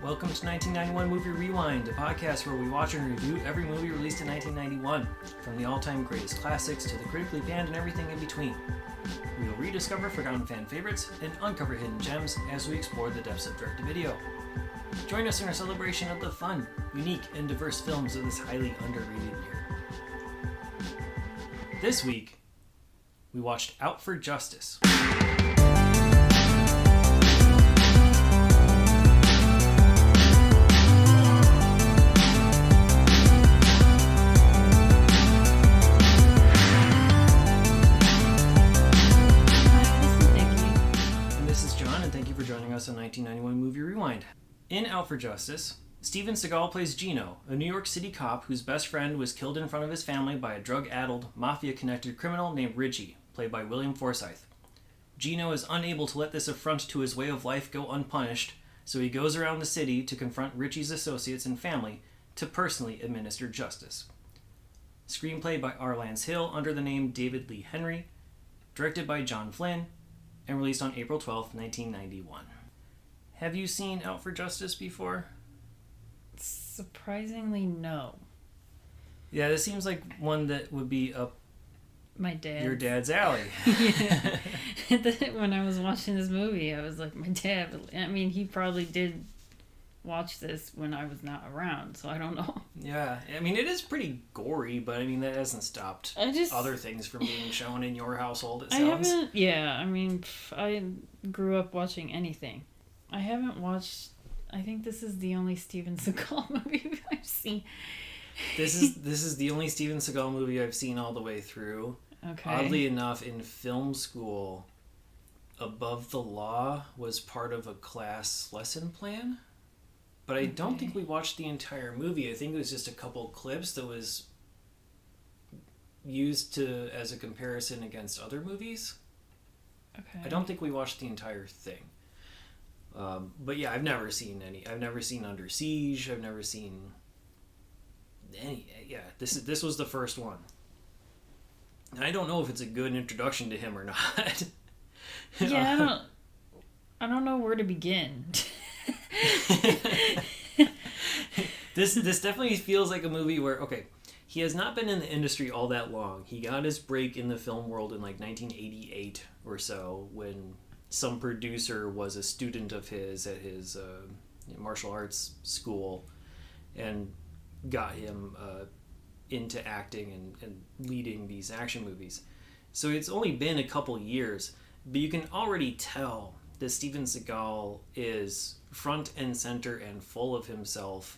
Welcome to 1991 Movie Rewind, a podcast where we watch and review every movie released in 1991, from the all-time greatest classics to the critically panned and everything in between. We will rediscover forgotten fan favorites and uncover hidden gems as we explore the depths of direct-to-video. Join us in our celebration of the fun, unique, and diverse films of this highly underrated year. This week, we watched Out for Justice. Us on 1991 Movie Rewind. In Out for Justice, Steven Seagal plays Gino, a New York City cop whose best friend was killed in front of his family by a drug-addled, mafia-connected criminal named Richie, played by William Forsythe. Gino is unable to let this affront to his way of life go unpunished, so he goes around the city to confront Richie's associates and family to personally administer justice. Screenplay by R. Lance Hill under the name David Lee Henry, directed by John Flynn, and released on April 12, 1991. Have you seen Out for Justice before? Surprisingly, no. Yeah, this seems like one that would be up your dad's alley. Yeah. When I was watching this movie, I was like, my dad, I mean, he probably did watch this when I was not around, so I don't know. Yeah, I mean, it is pretty gory, but I mean, that hasn't stopped other things from being shown in your household, it sounds. I grew up watching anything. I haven't watched, I think this is the only Steven Seagal movie I've seen. This is the only Steven Seagal movie I've seen all the way through. Okay. Oddly enough, in film school, Above the Law was part of a class lesson plan. But I don't think we watched the entire movie. I think it was just a couple clips that was used as a comparison against other movies. Okay. I don't think we watched the entire thing. But yeah, I've never seen any. I've never seen Under Siege. I've never seen any. Yeah, this was the first one. And I don't know if it's a good introduction to him or not. Yeah, I don't know where to begin. This definitely feels like a movie where, okay, he has not been in the industry all that long. He got his break in the film world in like 1988 or so when some producer was a student of his at his martial arts school and got him into acting and leading these action movies. So it's only been a couple years, but you can already tell that Steven Seagal is front and center and full of himself,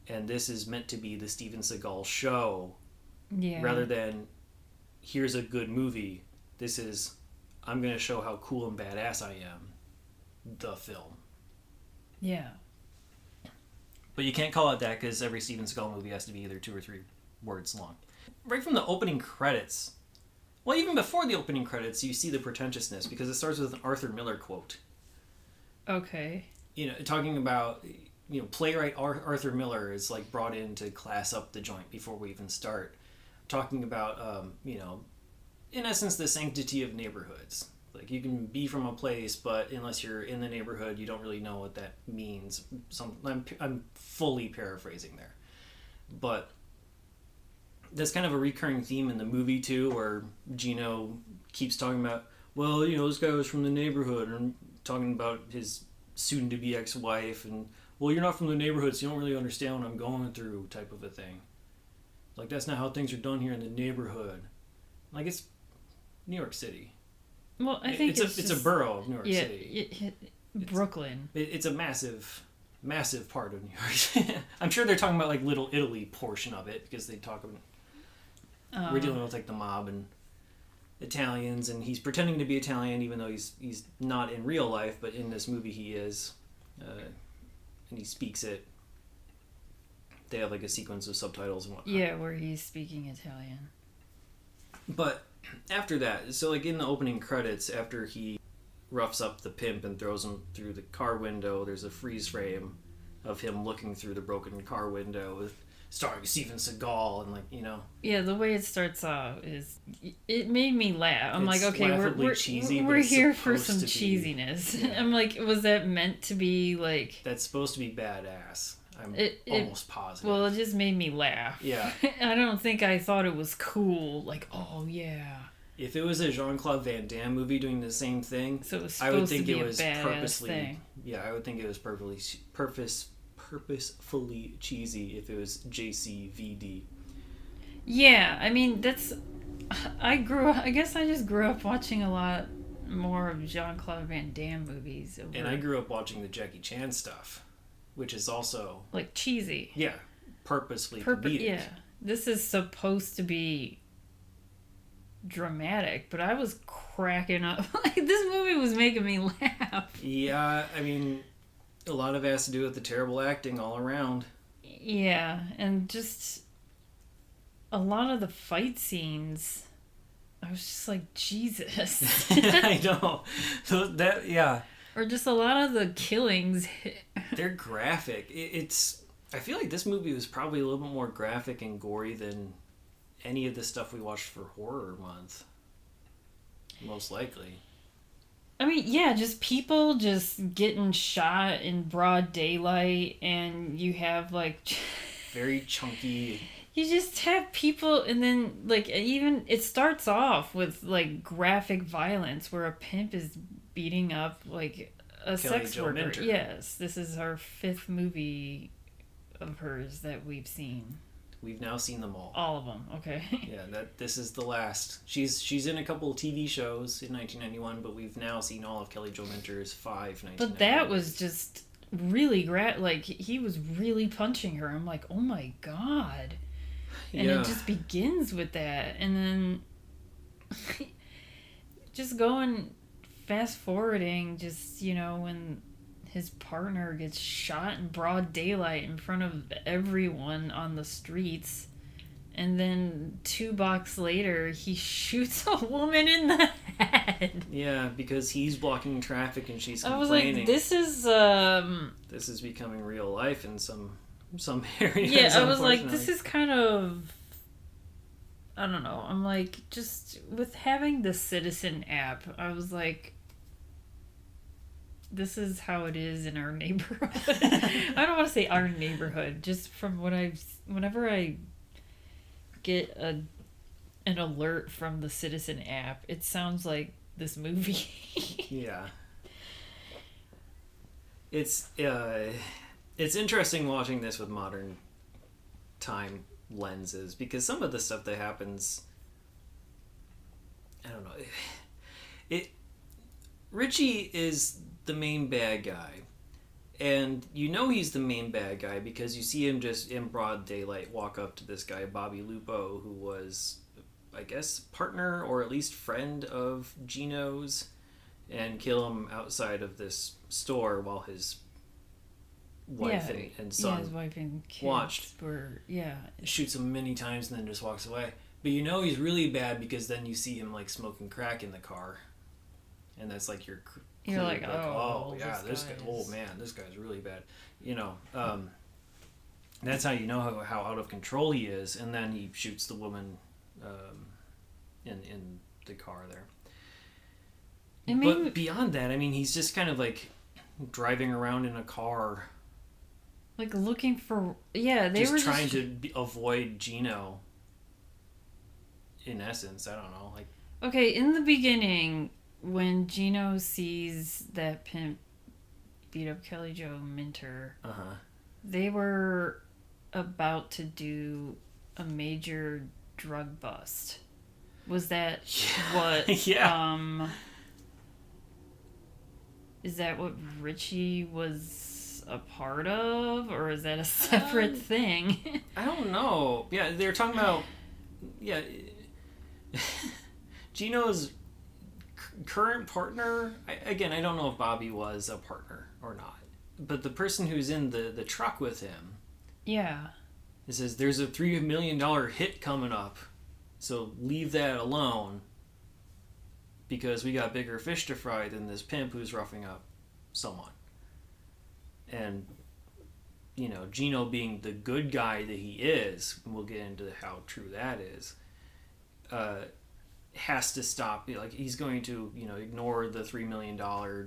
and this is meant to be the Steven Seagal show, rather than here's a good movie. This is, I'm going to show how cool and badass I am, the film. Yeah. But you can't call it that because every Steven Seagal movie has to be either 2 or 3 words long. Right from the opening credits, well, even before the opening credits, you see the pretentiousness because it starts with an Arthur Miller quote. Okay. You know, talking about, playwright Arthur Miller is like brought in to class up the joint before we even start. Talking about, in essence, the sanctity of neighborhoods. Like, you can be from a place, but unless you're in the neighborhood, you don't really know what that means. I'm fully paraphrasing there. But that's kind of a recurring theme in the movie, too, where Gino keeps talking about, well, this guy was from the neighborhood, and talking about his soon-to-be ex-wife, and, well, you're not from the neighborhood, so you don't really understand what I'm going through, type of a thing. Like, that's not how things are done here in the neighborhood. Like, it's New York City. Well, I think it's a borough of New York City. Brooklyn. It's a massive part of New York. I'm sure they're talking about, like, Little Italy portion of it, because they talk about... we're dealing with, like, the mob and Italians, and he's pretending to be Italian even though he's not in real life, but in this movie he is, and he speaks it. They have like a sequence of subtitles and whatnot. Yeah, where he's speaking Italian. But after that, so like in the opening credits, after he roughs up the pimp and throws him through the car window, there's a freeze frame of him looking through the broken car window with starring Steven Seagal, and Yeah, the way it starts off is it made me laugh. I'm It's like, okay, we're cheesy, but we're it's here for supposed some to be. cheesiness. Yeah. I'm like, was that meant to be like? That's supposed to be badass. I'm almost positive. Well, it just made me laugh. Yeah. I don't think I thought it was cool. Like, oh yeah. If it was a Jean-Claude Van Damme movie doing the same thing, So it was I would supposed think to be it a was badass purposely. thing. Yeah, I would think it was purposefully cheesy if it was JCVD. Yeah, I mean that's. I guess I just grew up watching a lot more of Jean-Claude Van Damme movies. And I grew up watching the Jackie Chan stuff, which is also like cheesy. yeah, purposely comedic. Yeah, this is supposed to be dramatic, but I was cracking up. Like this movie was making me laugh. Yeah, I mean, a lot of it has to do with the terrible acting all around. Yeah, and just a lot of the fight scenes, I was just like, Jesus. I know. So that, yeah. Or just a lot of the killings. They're graphic. I feel like this movie was probably a little bit more graphic and gory than any of the stuff we watched for Horror Month. Most likely. I mean, yeah, just people just getting shot in broad daylight, and you have like Very chunky. you just have people, and then like even it starts off with like graphic violence where a pimp is beating up like a sex Jo worker. Minter. Yes, this is our 5th movie of hers that we've seen. We've now seen them all. All of them, okay. Yeah, this is the last. She's in a couple of TV shows in 1991, but we've now seen all of Kelly Jo Minter's 5 1991. But that was just really like he was really punching her. I'm like, oh my god. And yeah. it just begins with that, and then just going fast forwarding, just when his partner gets shot in broad daylight in front of everyone on the streets, and then 2 blocks later he shoots a woman in the head. Yeah, because he's blocking traffic and she's I was complaining. like, this is becoming real life in some areas. yeah, I was like, this is kind of, I don't know. I'm like, just with having the Citizen app, I was like, this is how it is in our neighborhood. I don't want to say our neighborhood, just from what whenever I get an alert from the Citizen app, it sounds like this movie. Yeah. It's interesting watching this with modern time lenses, because some of the stuff that happens, I don't know. Richie is the main bad guy, and he's the main bad guy because you see him just in broad daylight walk up to this guy Bobby Lupo, who was, I guess, partner or at least friend of Gino's, and kill him outside of this store while his wife and son his wife and kids watched. Shoots him many times and then just walks away. But he's really bad because then you see him like smoking crack in the car, and that's like you're like, oh yeah, this guy, oh man, this guy's really bad. That's how you know how out of control he is. And then he shoots the woman in the car there. But beyond that, I mean, he's just kind of like driving around in a car, like looking for they were trying to avoid Gino. In essence, I don't know, like. Okay, in the beginning, when Gino sees that pimp beat up Kelly Jo Minter, they were about to do a major drug bust. Was that what? Yeah. Is that what Richie was a part of, or is that a separate thing? I don't know. Yeah, they're talking about. Yeah. Gino's current partner, I don't know if Bobby was a partner or not, but the person who's in the truck with him, it says there's a $3 million hit coming up, so leave that alone because we got bigger fish to fry than this pimp who's roughing up someone. And Gino being the good guy that he is, and we'll get into how true that is, has to stop. Like, he's going to, ignore the $3 million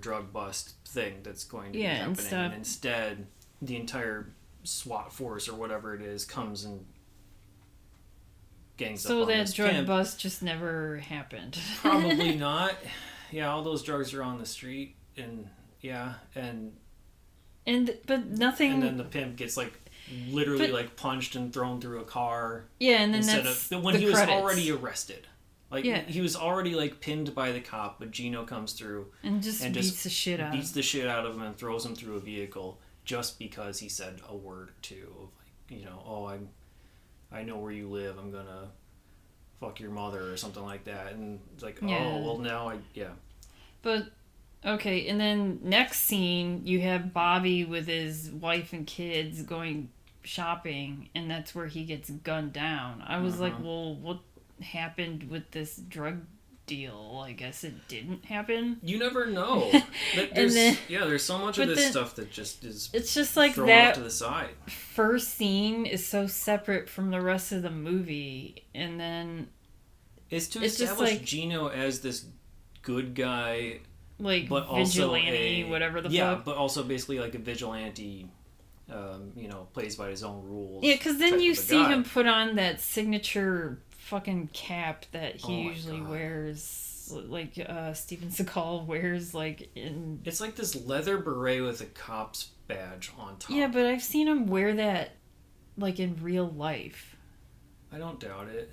drug bust thing that's going to be happening. And instead, the entire SWAT force or whatever it is comes and gangs up on this So that drug pimp. bust just never happened. Probably not. Yeah, all those drugs are on the street, and but nothing. And then the pimp gets literally punched and thrown through a car. Yeah, and then when he was credits. already arrested. He was already pinned by the cop, but Gino comes through and just beats the shit out of him and throws him through a vehicle just because he said a word or two of I know where you live. I'm gonna fuck your mother or something like that. And it's But okay, and then next scene you have Bobby with his wife and kids going shopping, and that's where he gets gunned down. I was like, well, what happened with this drug deal? I guess it didn't happen. You never know. There's so much of this stuff that just is. It's just like thrown that off to the side. First scene is so separate from the rest of the movie, and then it's to establish Gino as this good guy, but vigilante, also whatever the fuck. Yeah, but also basically a vigilante. Plays by his own rules. Yeah, because then you see him put on that signature fucking cap that he usually wears, Steven Seagal wears, in... It's like this leather beret with a cop's badge on top. Yeah, but I've seen him wear that, in real life. I don't doubt it.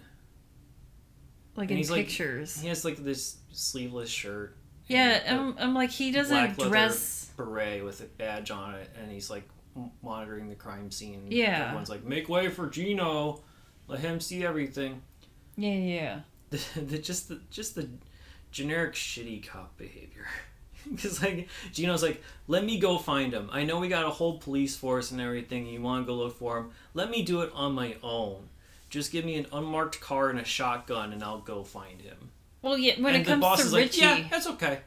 In pictures. He has, this sleeveless shirt. Yeah, I'm like, he doesn't dress... beret with a badge on it, and he's, monitoring the crime scene. Yeah. Everyone's like, make way for Gino. Let him see everything. Yeah. Just the generic shitty cop behavior. Because Gino's let me go find him. I know we got a whole police force and everything. You want to go look for him? Let me do it on my own. Just give me an unmarked car and a shotgun, and I'll go find him. Well, yeah. When and it comes to Richie, yeah, that's okay.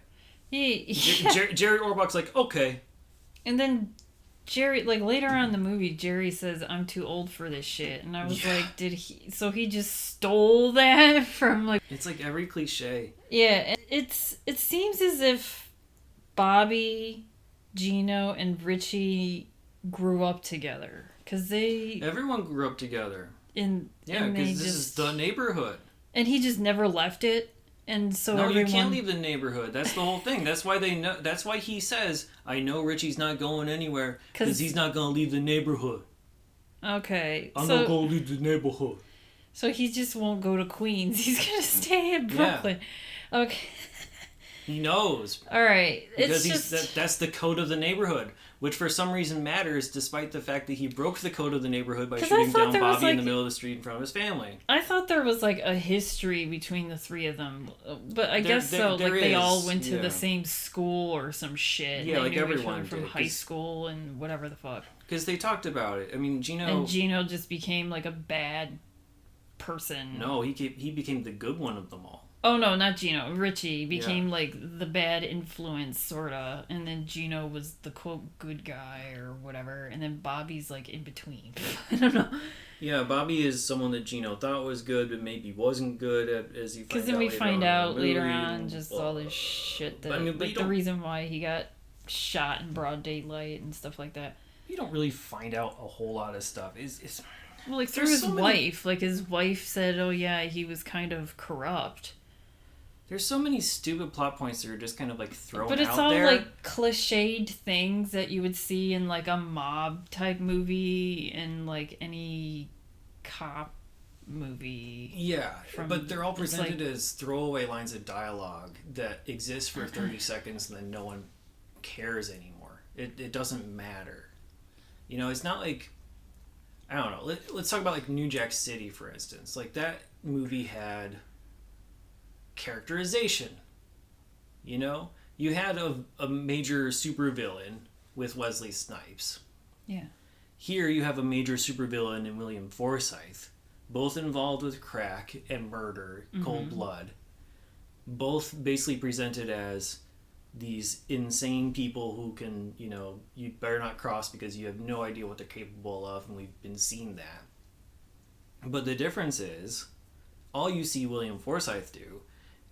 Jerry Orbach's okay. And then Jerry, later on in the movie, Jerry says, I'm too old for this shit. And I was like, so he just stole that from, It's every cliche. Yeah, it seems as if Bobby, Gino, and Richie grew up together. Because everyone grew up together. Because this is the neighborhood. And he just never left it. And so no, you can't leave the neighborhood. That's the whole thing. That's why they know. That's why he says, "I know Richie's not going anywhere because he's not going to leave the neighborhood." Okay, I'm not going to leave the neighborhood. So he just won't go to Queens. He's going to stay in Brooklyn. Yeah. Okay. He knows. All right. Because that's the code of the neighborhood, which for some reason matters, despite the fact that he broke the code of the neighborhood by shooting down Bobby in the middle of the street in front of his family. I thought there was a history between the three of them, but I guess so. They all went to the same school or some shit. Yeah, they knew everyone each other from high school and whatever the fuck. Because they talked about it. I mean, Gino just became a bad person. No, he became the good one of them all. Oh, no, not Gino. Richie became, the bad influence, sort of. And then Gino was the, quote, good guy or whatever. And then Bobby's, in between. I don't know. Yeah, Bobby is someone that Gino thought was good, but maybe wasn't good as he finds out. Because then we find out later on just all this shit that... the reason why he got shot in broad daylight and stuff like that. You don't really find out a whole lot of stuff. Well, through his wife. His wife said, oh, yeah, he was kind of corrupt. There's so many stupid plot points that are just kind of thrown out there. But it's all cliched things that you would see in a mob type movie and any cop movie. Yeah, but they're all presented as throwaway lines of dialogue that exist for 30 seconds and then no one cares anymore. It doesn't matter. It's not I don't know. Let's talk about New Jack City, for instance. That movie had characterization. You had a major supervillain with Wesley Snipes. Yeah. Here you have a major supervillain in William Forsythe, both involved with crack and murder, cold blood. Both basically presented as these insane people who can, you better not cross because you have no idea what they're capable of, and we've been seeing that. But the difference is, all you see William Forsythe do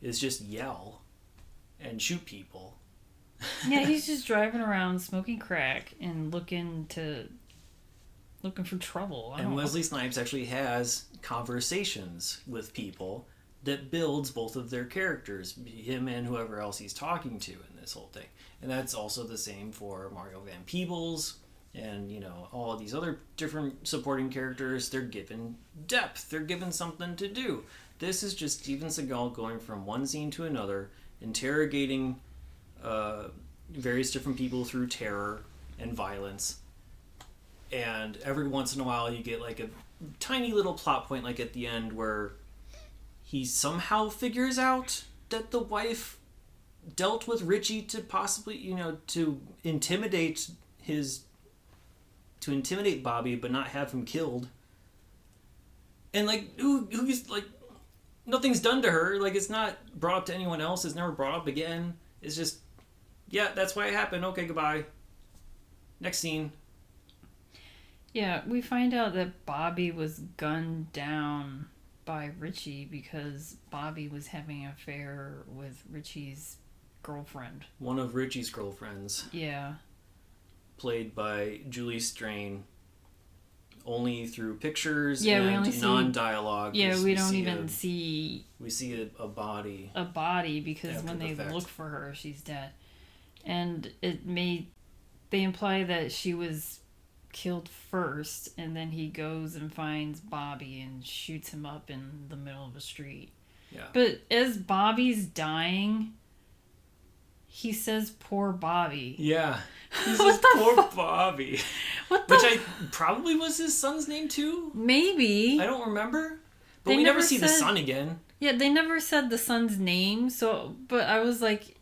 is just yell and shoot people. Yeah, he's just driving around smoking crack and looking for trouble. And Wesley Snipes actually has conversations with people that builds both of their characters, him and whoever else he's talking to in this whole thing. And that's also the same for Mario Van Peebles and, all of these other different supporting characters. They're given depth. They're given something to do. This is just Steven Seagal going from one scene to another, interrogating various different people through terror and violence. And every once in a while you get like a tiny little plot point, like at the end, where he somehow figures out that the wife dealt with Richie to possibly, to intimidate Bobby, but not have him killed. And like, who's like, nothing's done to her. Like, it's not brought up to anyone else. It's never brought up again. It's just, yeah, that's why it happened. Okay, goodbye. Next scene. Yeah, we find out that Bobby was gunned down by Richie because Bobby was having an affair with Richie's girlfriend. One of Richie's girlfriends. Yeah. Played by Julie Strain. Only through pictures we and only see non-dialogue. Yeah, we don't even see... We see a body. A body, because when they fact. look for her, she's dead. And they imply that she was killed first, and then he goes and finds Bobby and shoots him up in the middle of a street. Yeah. But as Bobby's dying, he says, "Poor Bobby." Yeah. He says, "Poor Bobby." Which probably was his son's name too? Maybe. I don't remember. But we never see the son again. Yeah, they never said the son's name, but I was like...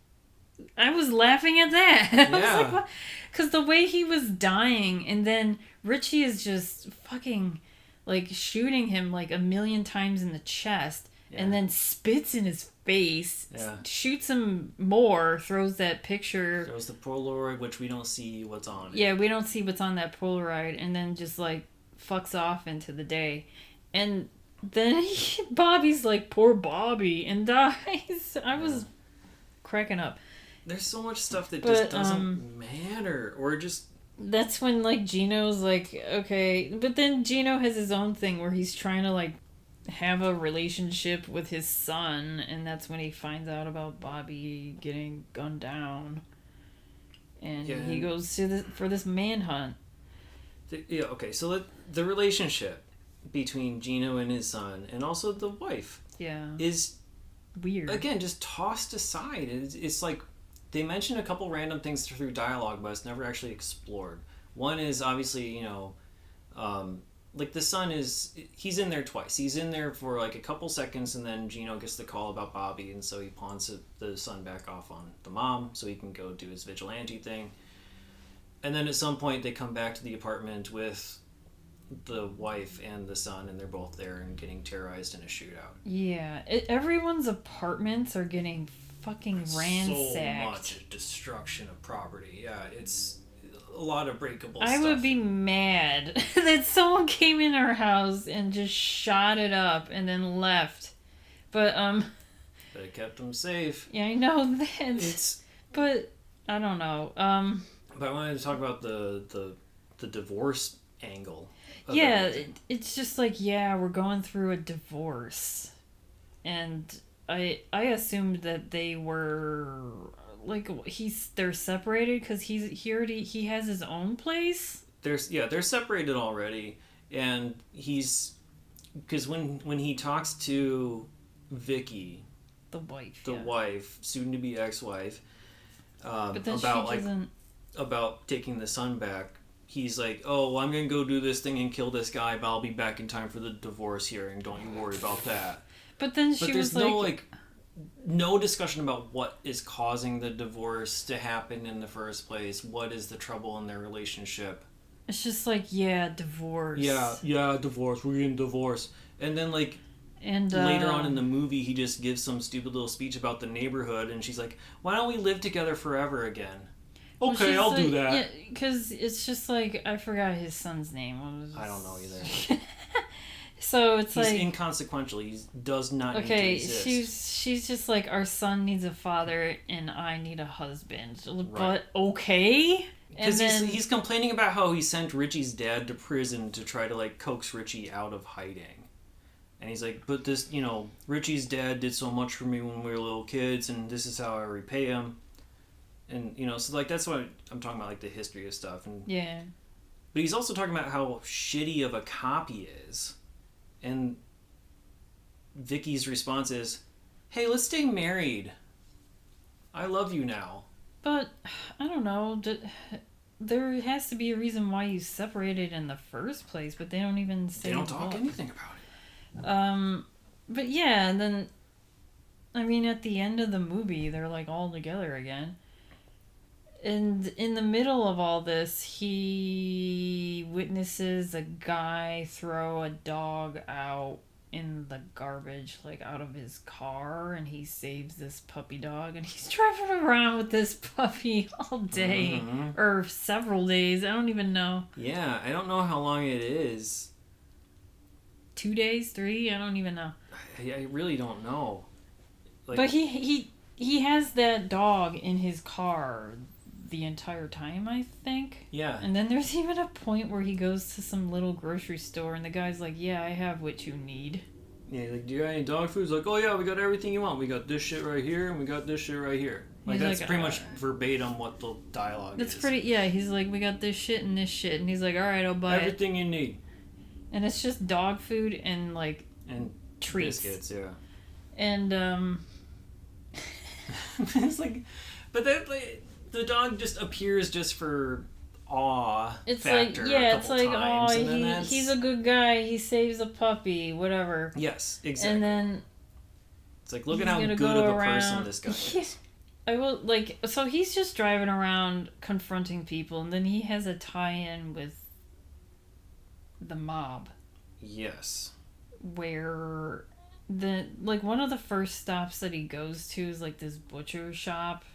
I was laughing at that. Yeah. Because the way he was dying, and then Richie is just fucking, like, shooting him, like, 1,000,000 times in the chest, and then spits in his face, shoots him more, throws that picture. Throws the Polaroid, which we don't see what's on it. Yeah, we don't see what's on that Polaroid, and then just, like, fucks off into the day. And then Bobby's like, "Poor Bobby," and dies. I was cracking up. There's so much stuff that just doesn't matter, or just... That's when, like, Gino's like, okay... But then Gino has his own thing where he's trying to, like, have a relationship with his son, and that's when he finds out about Bobby getting gunned down. And he goes for this manhunt. Okay, so the relationship between Gino and his son, and also the wife... is... weird. Again, just tossed aside. It's like... They mention a couple random things through dialogue, but it's never actually explored. One is obviously, like the son he's in there twice. He's in there for like a couple seconds, and then Gino gets the call about Bobby, and so he pawns the son back off on the mom so he can go do his vigilante thing. And then at some point they come back to the apartment with the wife and the son, and they're both there and getting terrorized in a shootout. Yeah, everyone's apartments are getting fucking ransacked. So much destruction of property. Yeah, it's a lot of breakable stuff. I would be mad that someone came in our house and just shot it up and then left. But it kept them safe. Yeah, I know that. But I don't know. But I wanted to talk about the divorce angle. Yeah, it's just like, we're going through a divorce, and I assumed that they were like they're separated because he has his own place. They're separated already, and because when he talks to Vicky, the wife, soon to be ex-wife, but then about taking the son back. He's like, "Oh, well, I'm gonna go do this thing and kill this guy, but I'll be back in time for the divorce hearing. Don't you worry about that." But then there's no discussion about what is causing the divorce to happen in the first place. What is the trouble in their relationship? It's just like, divorce. Yeah, divorce. We're getting divorced. And then, like... And later on in the movie, he just gives some stupid little speech about the neighborhood, and she's like, "Why don't we live together forever again?" Okay, I'll do that. Yeah, because it's just like, I forgot his son's name. I don't know either. So it's he's like inconsequential. He does not need to exist. she's just like, our son needs a father and I need a husband. Right. But okay. Because he's complaining about how he sent Richie's dad to prison to try to like coax Richie out of hiding. And he's like, but this, Richie's dad did so much for me when we were little kids, and this is how I repay him. And, so, like, that's what I'm talking about, like, the history of stuff. And, yeah. But he's also talking about how shitty of a cop he is. And Vicky's response is, hey, let's stay married. I love you now. But, I don't know, there has to be a reason why you separated in the first place, but they don't even say They don't talk anything about it. But yeah, and then, I mean, at the end of the movie, they're like all together again. And in the middle of all this, he witnesses a guy throw a dog out in the garbage, like out of his car, and he saves this puppy dog, and he's driving around with this puppy all day, or several days, I don't even know. Yeah, I don't know how long it is. 2 days, 3, I don't even know. I really don't know. Like, but he has that dog in his car the entire time, I think. Yeah. And then there's even a point where he goes to some little grocery store and the guy's like, yeah, I have what you need. Yeah, like, do you got any dog food? He's like, oh yeah, we got everything you want. We got this shit right here, and we got this shit right here. Like, that's like, pretty much verbatim what the dialogue is. That's pretty, yeah, he's like, we got this shit and this shit. And he's like, alright, I'll buy everything you need. And it's just dog food and, like, and treats. Biscuits, yeah. And, it's like, but that, like, the dog just appears just for awe it's factor. Like, yeah, it's like, oh, he's a good guy. He saves a puppy, whatever. Yes, exactly. And then it's like, look at how good of a person this guy is. I will, like, so he's just driving around confronting people, and then he has a tie-in with the mob. Yes. Where one of the first stops that he goes to is like this butcher shop.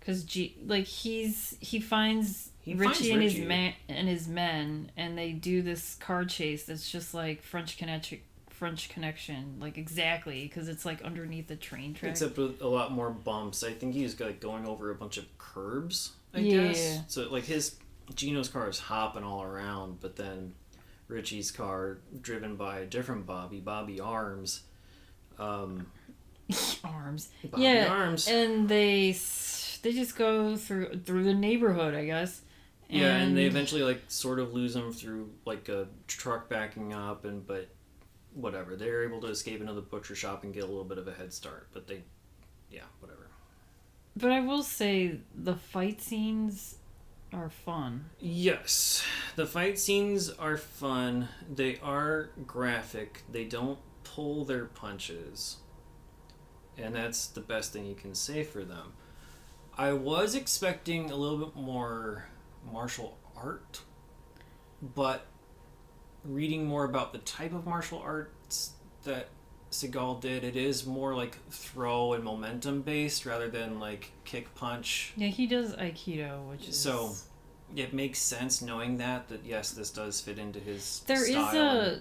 Cause he finds Richie and his men, and they do this car chase that's just like French Connection, like exactly, because it's like underneath the train track. Except with a lot more bumps. I think he's like going over a bunch of curbs, I guess. So like Gino's car is hopping all around, but then Richie's car, driven by a different Bobby Arms. Arms. Arms. And they just go through the neighborhood, I guess. And they eventually like sort of lose him through like a truck backing up, but whatever. They're able to escape into the butcher shop and get a little bit of a head start, but whatever. But I will say the fight scenes are fun. Yes, the fight scenes are fun. They are graphic. They don't pull their punches, and that's the best thing you can say for them. I was expecting a little bit more martial art, but reading more about the type of martial arts that Seagal did, it is more like throw and momentum based rather than like kick punch. Yeah, he does Aikido, which is... So it makes sense knowing that yes, this does fit into his style. There is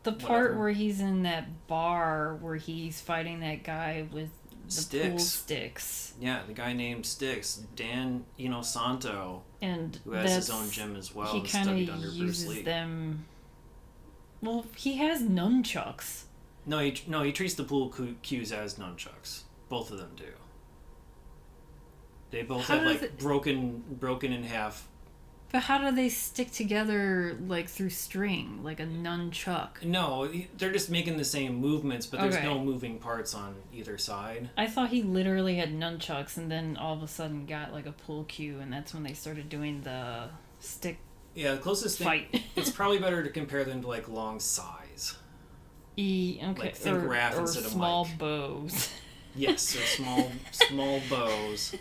the part where he's in that bar where he's fighting that guy with the pool sticks. Yeah, the guy named Sticks, Dan Santo, and who has his own gym as well. He kind of uses them. Well, he has nunchucks. No, he treats the pool cues as nunchucks. Both of them do. They both have like broken in half. But how do they stick together like through string, like a nunchuck? No, they're just making the same movements, but there's no moving parts on either side. I thought he literally had nunchucks, and then all of a sudden got like a pull cue, and that's when they started doing the stick. Yeah, the closest fight. thing. It's probably better to compare them to like long sais. Okay. Like think Raph instead of small Mike. bows. Yes, or small bows.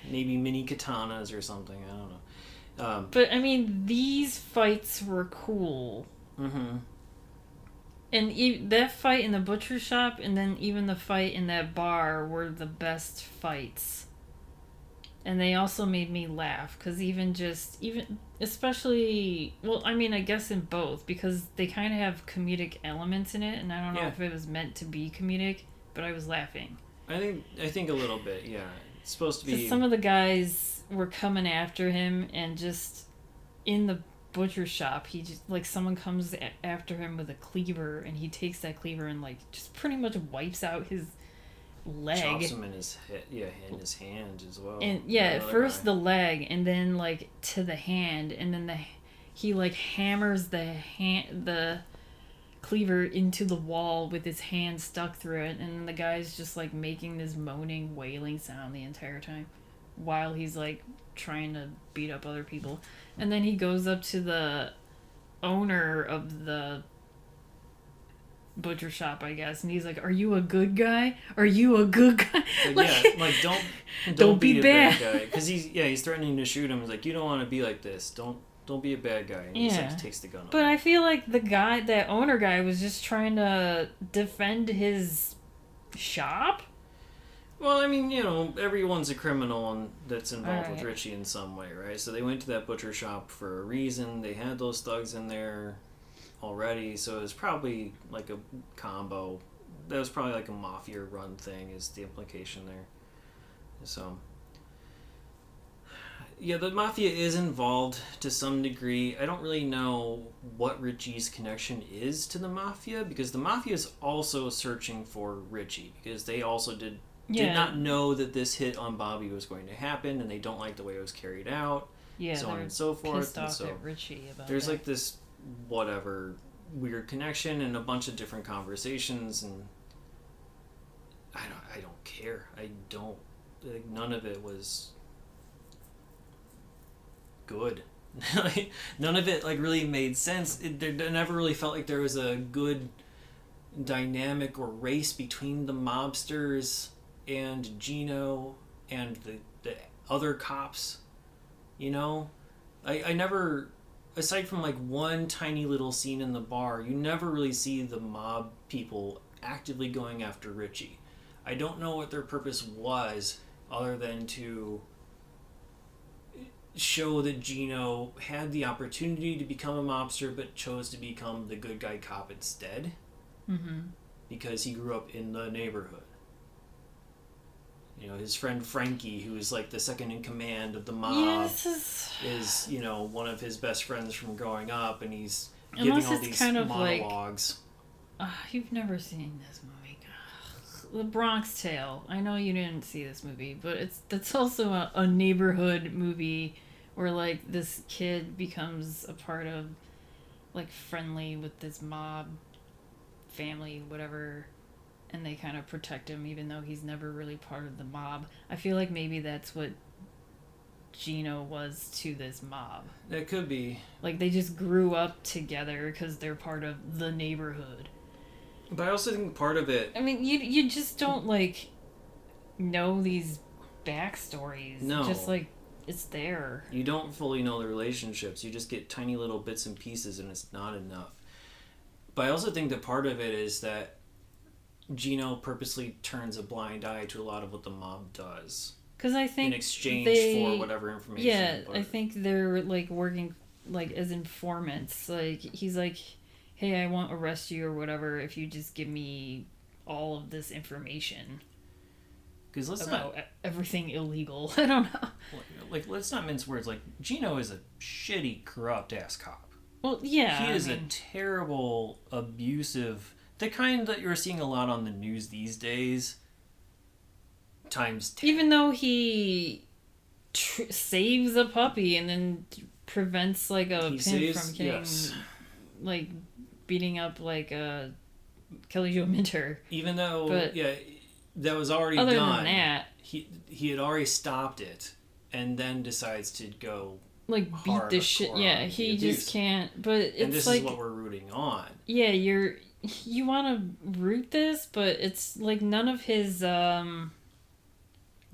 Maybe mini katanas or something. I don't know. But I mean, these fights were cool. Mm-hmm. And that fight in the butcher shop, and then even the fight in that bar were the best fights. And they also made me laugh, because especially, well, I mean, I guess in both, because they kind of have comedic elements in it, and I don't know if it was meant to be comedic, but I was laughing. I think a little bit, yeah. It's supposed to be... Some of the guys were coming after him, and just in the butcher shop, he just, like, someone comes after him with a cleaver, and he takes that cleaver and, like, just pretty much wipes out his leg. Chops him in his head, in his hand as well. And at first the leg, and then like to the hand, and then he like hammers the cleaver into the wall with his hand stuck through it, and then the guy's just like making this moaning, wailing sound the entire time while he's like trying to beat up other people. And then he goes up to the owner of the butcher shop, I guess, and he's like, "Are you a good guy? Are you a good guy?" Don't be a bad guy, because he's threatening to shoot him. He's like, "You don't want to be like this. Don't be a bad guy." And he takes the gun. But I feel like that owner guy was just trying to defend his shop. Well, I mean, everyone's a criminal that's involved with Richie in some way, right? So they went to that butcher shop for a reason. They had those thugs in there already, so it was probably like a combo. That was probably like a mafia run thing, is the implication there. So, yeah, the mafia is involved to some degree. I don't really know what Richie's connection is to the mafia, because the mafia is also searching for Richie, because they also did not know that this hit on Bobby was going to happen, and they don't like the way it was carried out, so on and so forth. Pissed off at Richie about there's like this whatever weird connection and a bunch of different conversations, and I don't care. I don't, like, none of it was good. None of it like really made sense. There never really felt like there was a good dynamic or race between the mobsters and Gino and the other cops. I never, aside from like one tiny little scene in the bar, you never really see the mob people actively going after Richie. I don't know what their purpose was, other than to show that Gino had the opportunity to become a mobster but chose to become the good guy cop instead. Mm-hmm. Because he grew up in the neighborhood. His friend Frankie, who is like the second in command of the mob, is one of his best friends from growing up, and he's giving all these kind of monologues. You've never seen this movie. The Bronx Tale. I know you didn't see this movie, but that's also a neighborhood movie where like this kid becomes a part of, like, friendly with this mob family, whatever, and they kind of protect him even though he's never really part of the mob. I feel like maybe that's what Gino was to this mob. That could be. Like, they just grew up together because they're part of the neighborhood. But I also think part of it... I mean, you just don't, like, know these backstories. No. Just, like, it's there. You don't fully know the relationships. You just get tiny little bits and pieces, and it's not enough. But I also think that part of it is that Gino purposely turns a blind eye to a lot of what the mob does. Because I think in exchange for whatever information. Yeah, I think they're, like, working, like, as informants. Like, he's like, hey, I won't arrest you or whatever if you just give me all of this information. Because about everything illegal. I don't know. Like, let's not mince words. Like, Gino is a shitty, corrupt-ass cop. Well, yeah. He is a terrible, abusive... The kind that you're seeing a lot on the news these days. Times 10. Even though he saves a puppy and then prevents, like, a pimp from getting, like, beating up, like, Kelly Jo Minter. Even though, that was already other done. Other than that. He had already stopped it and then decides to go... Like, beat the shit. Yeah, he just can't. But it's and this like, is what we're rooting on. Yeah, you want to root this, but it's like none of his colleagues.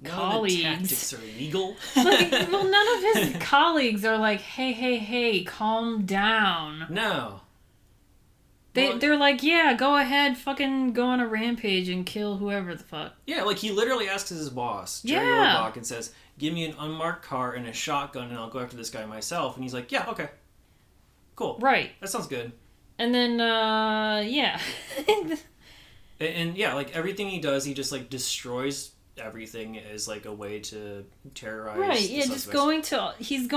None of the tactics are legal. None of his colleagues are like, hey, calm down. No. They're like, yeah, go ahead, fucking go on a rampage and kill whoever the fuck. Yeah, like he literally asks his boss, Jerry Orbach, and says, give me an unmarked car and a shotgun and I'll go after this guy myself. And he's like, yeah, okay. Cool. Right. That sounds good. And then, yeah. and yeah, like everything he does, he just like destroys everything as like a way to terrorize. Right, yeah, just going to. He's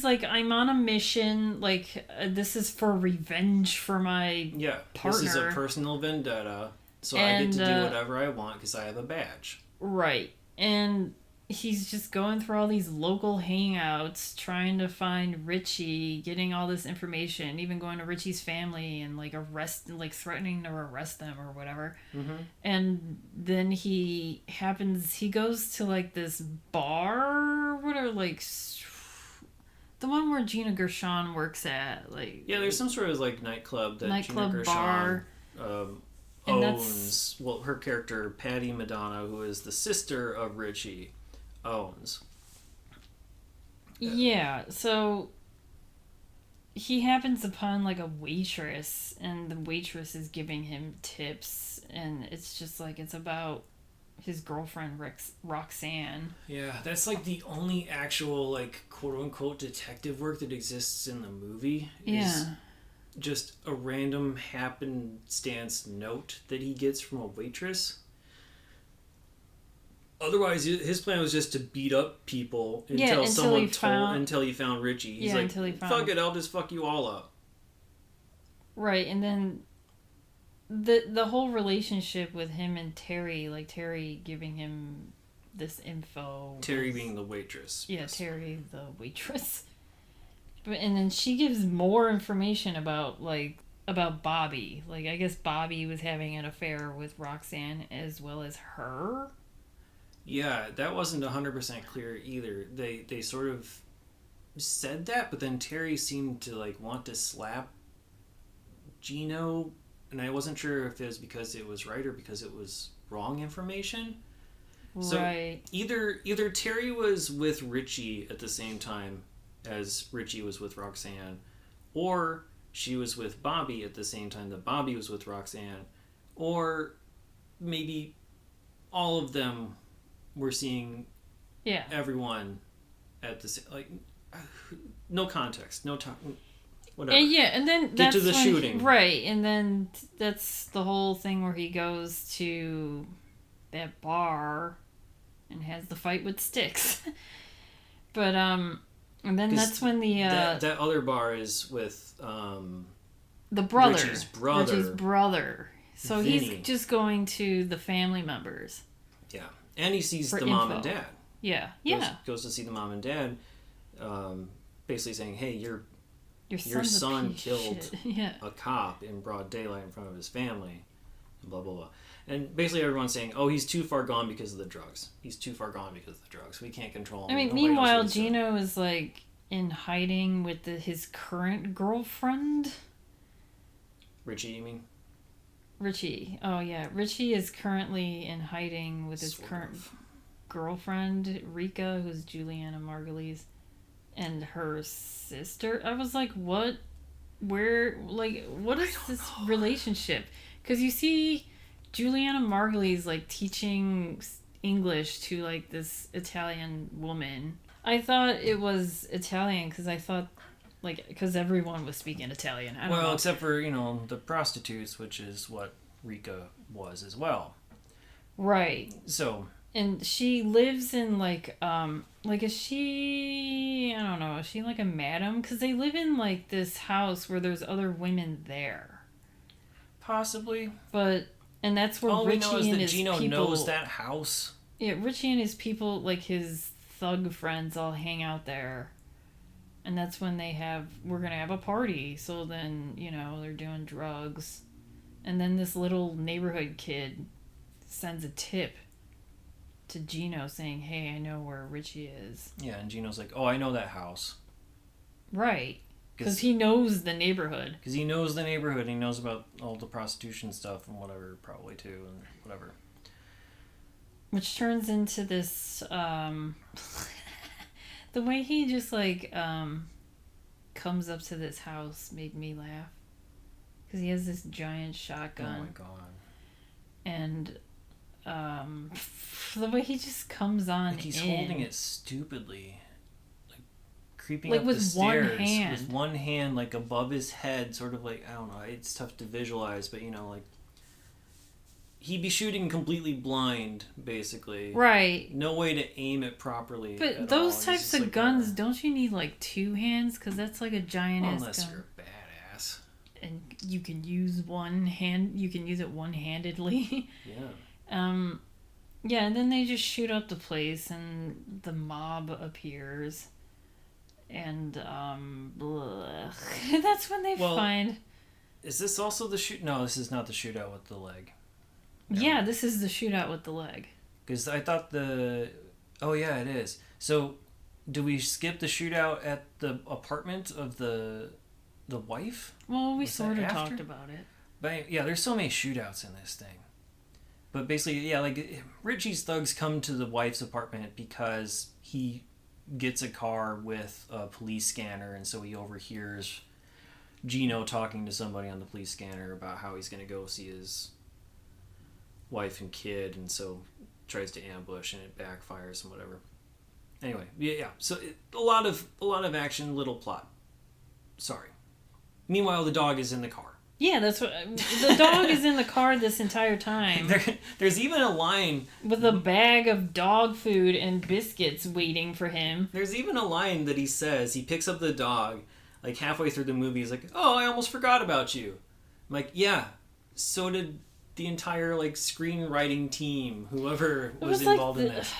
like, I'm on a mission. Like, this is for revenge for my partner. This is a personal vendetta. So I get to do whatever I want because I have a badge. Right. And he's just going through all these local hangouts, trying to find Richie, getting all this information, even going to Richie's family and like threatening to arrest them or whatever. Mm-hmm. And then he goes to like this bar, the one where Gina Gershon works at. Like, yeah, there's some sort of like nightclub that Gina Gershon owns. Well, her character, Patty Madonna, who is the sister of Richie, owns. Yeah, so he happens upon like a waitress, and the waitress is giving him tips, and it's just like, it's about his girlfriend Roxanne. Yeah, that's like the only actual like quote unquote detective work that exists in the movie. Is just a random happenstance note that he gets from a waitress. Otherwise, his plan was just to beat up people until he found Richie. He's like, fuck it, I'll just fuck you all up. Right, and then the whole relationship with him and Terry, like Terry giving him this info. Terry being the waitress. Yeah, yes. Terry the waitress. And then she gives more information about Bobby. Like, I guess Bobby was having an affair with Roxanne as well as her. Yeah, that wasn't 100% clear either. They sort of said that, but then Terry seemed to like want to slap Gino, and I wasn't sure if it was because it was right or because it was wrong information. Right. So either Terry was with Richie at the same time as Richie was with Roxanne, or she was with Bobby at the same time that Bobby was with Roxanne, or maybe all of them were seeing everyone at the same, like, no context, no time, whatever. And then get to the shooting, right? And then that's the whole thing where he goes to that bar and has the fight with Sticks. But and then that's when that other bar is with the brother, Richie's brother. So Vinny. He's just going to the family members. Yeah, and he sees the mom and dad. Yeah, goes to see the mom and dad, basically saying, "Hey, your son killed a cop in broad daylight in front of his family," and blah blah blah. And basically everyone's saying, "Oh, he's too far gone because of the drugs. He's too far gone because of the drugs. We can't control him." I mean, meanwhile, Gino is like in hiding with his current girlfriend. Richie, you mean? Richie. Oh, yeah. Richie is currently in hiding with his current girlfriend, Rika, who's Juliana Margulies, and her sister. I was like, what? Where? Like, what is this relationship? Because you see Juliana Margulies, like, teaching English to, like, this Italian woman. I thought it was Italian because I thought, like, because everyone was speaking Italian. I don't know. Except for, the prostitutes, which is what Rika was as well. Right. So. And she lives in, is she, I don't know, is she like a madam? Because they live in, like, this house where there's other women there. Possibly. And that's where Richie and his Gino people knows that house. Yeah, Richie and his people, like his thug friends, all hang out there. And that's when we're going to have a party. So then, they're doing drugs. And then this little neighborhood kid sends a tip to Gino saying, "Hey, I know where Richie is." Yeah, and Gino's like, "Oh, I know that house." Right. Because he knows the neighborhood. Because he knows the neighborhood. And he knows about all the prostitution stuff and whatever, probably, too, and whatever. Which turns into this, the way he just, like, comes up to this house made me laugh. because he has this giant shotgun. Oh my god! And the way he just comes on, like he's holding it stupidly, like creeping like up with the stairs one hand. with one hand, like above his head, sort of like, I don't know. It's tough to visualize, but like he'd be shooting completely blind, basically. Right. No way to aim it properly. But those all. types of like guns, don't you need like two hands? Because that's like a giant ass unless gun. you're a badass. And you can use one hand. You can use it one-handedly. Yeah. Yeah, and then they just shoot up the place, and the mob appears, and that's when they find. Is this also the shoot? No, this is not the shootout with the leg. No. Yeah, this is the shootout with the leg. Because I thought oh yeah, it is. So, do we skip the shootout at the apartment of the wife? Well, we sort of talked about it. But yeah, there's so many shootouts in this thing. But basically, yeah, like Richie's thugs come to the wife's apartment because he gets a car with a police scanner, and so he overhears Gino talking to somebody on the police scanner about how he's going to go see his wife and kid, and so tries to ambush, and it backfires and whatever. Anyway, yeah. So a lot of action, little plot. Sorry. Meanwhile, the dog is in the car. Yeah, that's what the dog is in the car this entire time. There's even a line with a bag of dog food and biscuits waiting for him. There's even a line that he says. He picks up the dog, like halfway through the movie. He's like, "Oh, I almost forgot about you." I'm like, "Yeah, so did the entire like screenwriting team, whoever was involved in this."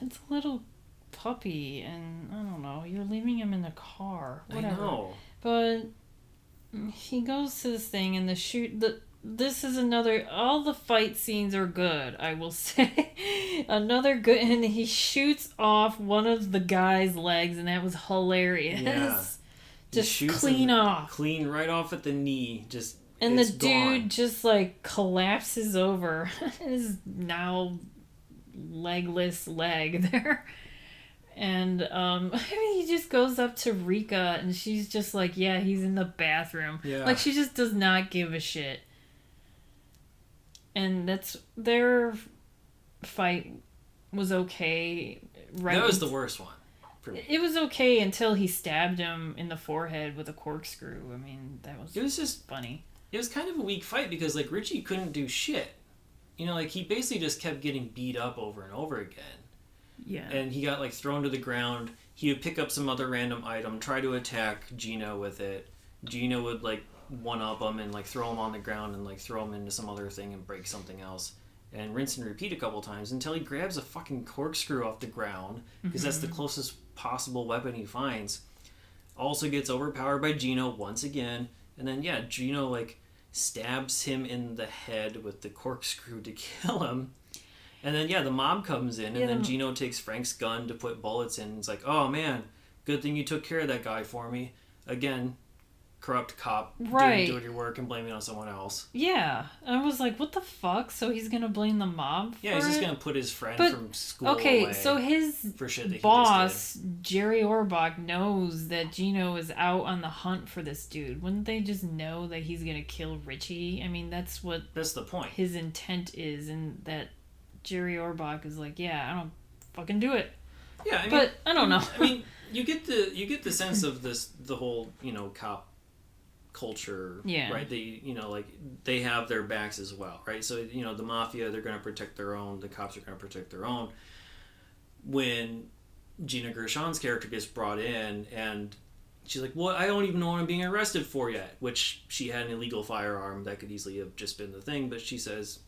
It's a little puppy, and I don't know. You're leaving him in the car. Whatever. I know, but he goes to this thing, and this is another. All the fight scenes are good, I will say. Another good, and he shoots off one of the guy's legs, and that was hilarious. Yeah. Just clean off, clean right off at the knee, just. And the dude just like collapses over his now legless leg there. And he just goes up to Rika, and she's just like, yeah, he's in the bathroom. Yeah. Like, she just does not give a shit. And their fight was okay. Right? That was the worst one for me. It was okay until he stabbed him in the forehead with a corkscrew. I mean, it was just funny. It was kind of a weak fight because, like, Richie couldn't do shit. Like, he basically just kept getting beat up over and over again. Yeah. And he got, like, thrown to the ground. He would pick up some other random item, try to attack Gino with it. Gino would, like, one-up him and, like, throw him on the ground and, like, throw him into some other thing and break something else. And rinse and repeat a couple times until he grabs a fucking corkscrew off the ground, because that's the closest possible weapon he finds. Also gets overpowered by Gino once again. And then, yeah, Gino, like, stabs him in the head with the corkscrew to kill him. And then, yeah, the mob comes in, and then Gino takes Frank's gun to put bullets in. It's like, oh, man, good thing you took care of that guy for me. Again, corrupt cop doing dirty work and blaming it on someone else. Yeah. I was like, what the fuck? So he's going to blame the mob for he's just going to put his friend from school away so his for shit that boss, Jerry Orbach, knows that Gino is out on the hunt for this dude. Wouldn't they just know that he's going to kill Richie? I mean, that's the point. His intent is, and that Jerry Orbach is like, yeah, I don't fucking do it. Yeah, I mean, but I don't know. I mean, you get the sense of the whole, cop culture, right? They, like, they have their backs as well, right? So, the mafia, they're going to protect their own, the cops are going to protect their own. When Gina Gershon's character gets brought in, and she's like, well, I don't even know what I'm being arrested for yet, which she had an illegal firearm that could easily have just been the thing, but she says,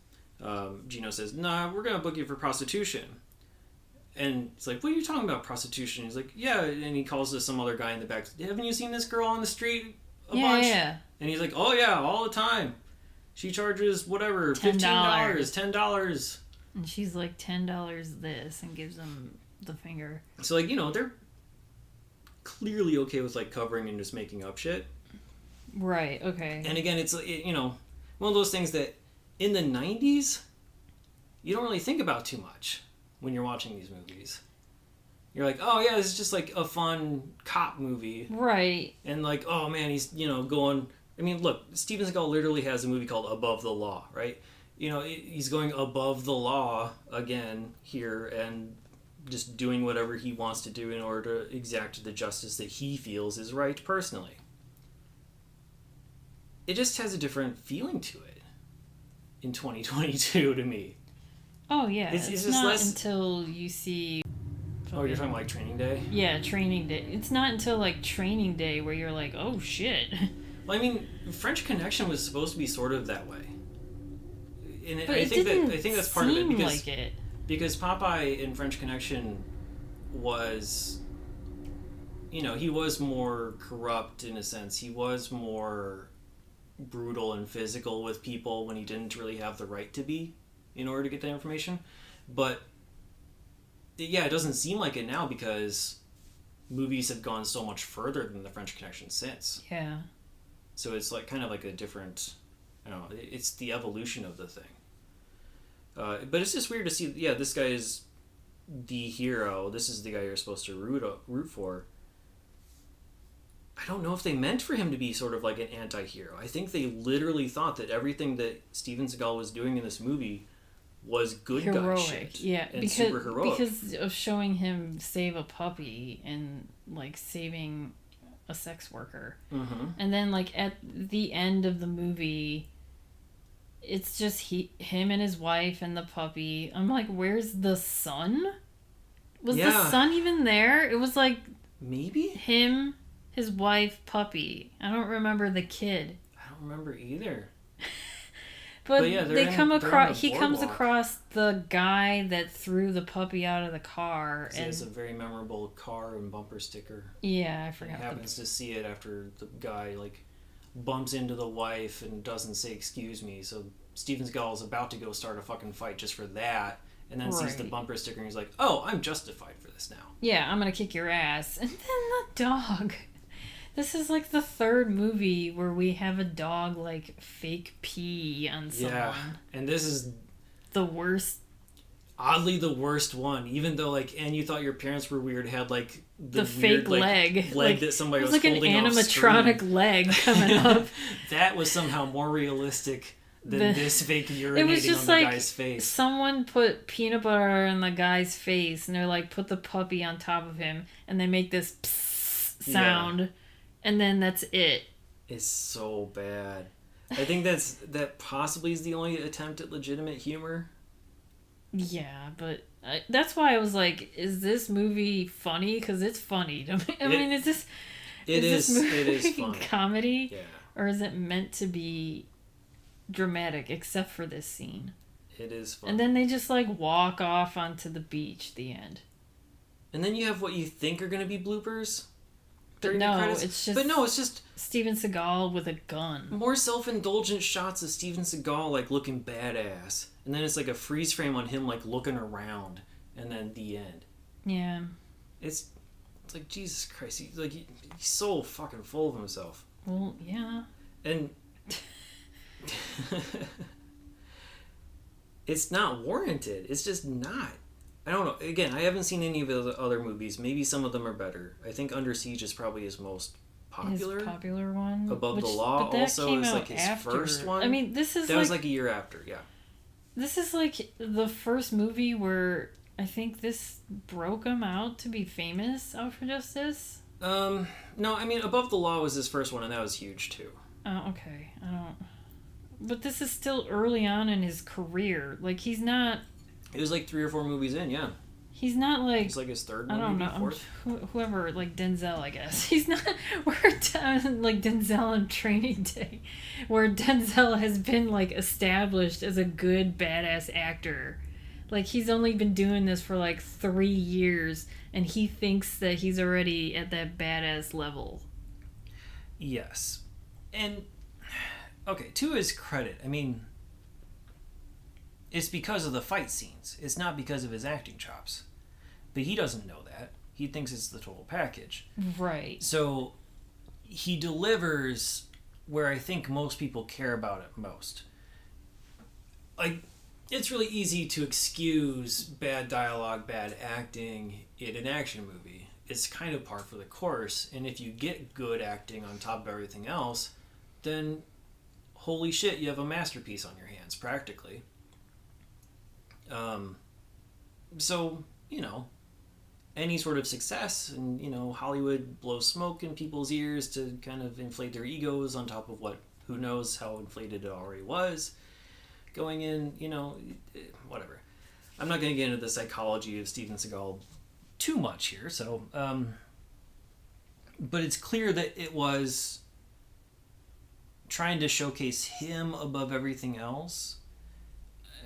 Gino says, nah, we're going to book you for prostitution. And it's like, what are you talking about, prostitution? He's like, yeah, and he calls to some other guy in the back, haven't you seen this girl on the street a bunch? Yeah. And he's like, oh yeah, all the time. She charges whatever, $15, $10. And she's like, $10 this, and gives him the finger. So, like, they're clearly okay with, like, covering and just making up shit. Right, okay. And again, it's, one of those things that in the 90s, you don't really think about too much when you're watching these movies. You're like, oh yeah, this is just like a fun cop movie. Right. And like, oh man, he's, going... I mean, look, Steven Seagal literally has a movie called Above the Law, right? You know, he's going above the law again here and just doing whatever he wants to do in order to exact the justice that he feels is right personally. It just has a different feeling to it in 2022 to me. Oh, yeah. It's just not less... until you see... Oh, you're talking like Training Day? Yeah, Training Day. It's not until like Training Day where you're like, oh, shit. Well, I mean, French Connection was supposed to be sort of that way. And But I think that's part of it because because Popeye in French Connection was, you know, he was more corrupt in a sense. He was more brutal and physical with people when he didn't really have the right to be in order to get that information. But yeah, it doesn't seem like it now because movies have gone so much further than the French Connection since. Yeah. So it's like kind of like a different, I don't know, it's the evolution of the thing. But it's just weird to see, yeah, this guy is the hero. This is the guy you're supposed to root for. I don't know if they meant for him to be sort of like an anti-hero. I think they literally thought that everything that Steven Seagal was doing in this movie was good guy shit. Yeah, and super heroic. Because of showing him save a puppy and like saving a sex worker. Mm-hmm. And then like at the end of the movie, it's just him and his wife and the puppy. I'm like, where's the son? Was the son even there? It was like maybe him, his wife, puppy. I don't remember the kid. I don't remember either. But yeah, he comes across the guy that threw the puppy out of the car. So and it's a very memorable car and bumper sticker. Yeah, I forgot. He happens to see it after the guy like bumps into the wife and doesn't say excuse me. So Steven Seagal is about to go start a fucking fight just for that, and then sees the bumper sticker and he's like, "Oh, I'm justified for this now." Yeah, I'm gonna kick your ass. And then the dog. This is like the third movie where we have a dog like fake pee on someone. Yeah, and this is the worst. Oddly, the worst one. Even though and you thought your parents were weird, had like the weird, fake leg that somebody was like holding an off animatronic screen. Leg coming up. That was somehow more realistic than this fake urinating was just on the guy's face. Someone put peanut butter on the guy's face, and they're like, put the puppy on top of him, and they make this psst sound. Yeah. And then that's it. It's so bad. I think that possibly is the only attempt at legitimate humor. Yeah, but that's why I was like, is this movie funny? Because it's funny to me. I mean, is this funny. Comedy? Yeah. Or is it meant to be dramatic, except for this scene? It is funny. And then they just walk off onto the beach at the end. And then you have what you think are going to be bloopers. It's just Steven Seagal with a gun. More self-indulgent shots of Steven Seagal looking badass, and then it's like a freeze frame on him looking around, and then the end. Yeah. It's like Jesus Christ, he's so fucking full of himself. Well, yeah. And it's not warranted. It's just not. I don't know. Again, I haven't seen any of the other movies. Maybe some of them are better. I think Under Siege is probably his most popular. His popular one. Above the Law also is his first one. I mean, this is was a year after, yeah. This is the first movie where I think this broke him out to be famous. Out for Justice. No, I mean Above the Law was his first one, and that was huge too. Oh, okay. I don't. But this is still early on in his career. He's not. It was 3 or 4 movies in, yeah. He's not It's his third one, I don't know. fourth. Whoever, Denzel, I guess. He's not... We're down, Denzel on Training Day, where Denzel has been, established as a good, badass actor. He's only been doing this for, 3 years, and he thinks that he's already at that badass level. Yes. And, okay, to his credit, I mean... It's because of the fight scenes. It's not because of his acting chops. But he doesn't know that. He thinks it's the total package. Right. So he delivers where I think most people care about it most. It's really easy to excuse bad dialogue, bad acting in an action movie. It's kind of par for the course. And if you get good acting on top of everything else, then holy shit, you have a masterpiece on your hands, practically. So, any sort of success, and, Hollywood blows smoke in people's ears to kind of inflate their egos on top of who knows how inflated it already was. Going in, whatever. I'm not going to get into the psychology of Steven Seagal too much here, so, but it's clear that it was trying to showcase him above everything else,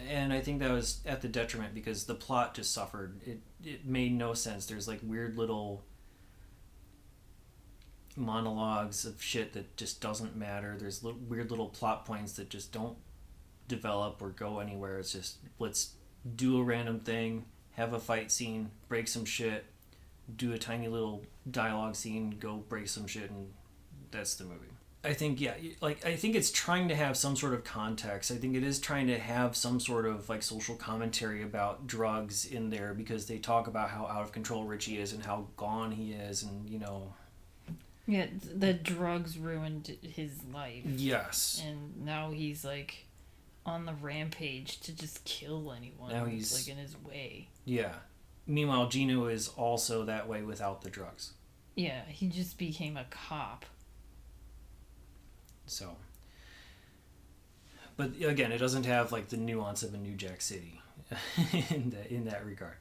and I think that was at the detriment because the plot just suffered. It made no sense. There's like weird little monologues of shit that just doesn't matter. There's weird little plot points that just don't develop or go anywhere. It's just, let's do a random thing, have a fight scene, break some shit, do a tiny little dialogue scene, go break some shit, and that's the movie. I think, I think it's trying to have some sort of context. I think it is trying to have some sort of like social commentary about drugs in there, because they talk about how out of control Richie is and how gone he is, and Yeah, the drugs ruined his life. Yes. And now he's like on the rampage to just kill anyone now who's like in his way. Yeah. Meanwhile, Gino is also that way without the drugs. Yeah, he just became a cop. So, but again, it doesn't have like the nuance of a New Jack City in that regard.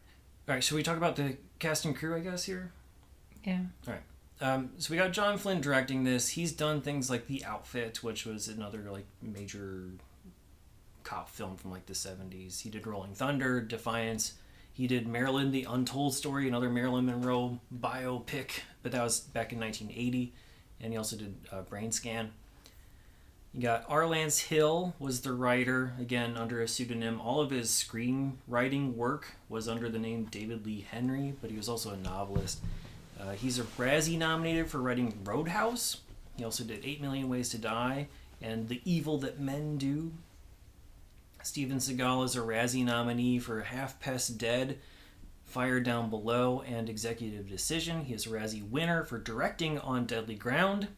All right, should we talk about the cast and crew, I guess, here? Yeah. All right. So we got John Flynn directing this. He's done things like The Outfit, which was another like major cop film from like the 70s. He did Rolling Thunder, Defiance. He did Marilyn, The Untold Story, another Marilyn Monroe biopic, but that was back in 1980. And he also did Brain Scan. You got R. Lance Hill was the writer, again, under a pseudonym. All of his screenwriting work was under the name David Lee Henry, but he was also a novelist. He's a Razzie nominated for writing Roadhouse. He also did 8 Million Ways to Die and The Evil That Men Do. Steven Seagal is a Razzie nominee for Half Past Dead, Fire Down Below, and Executive Decision. He is a Razzie winner for directing On Deadly Ground.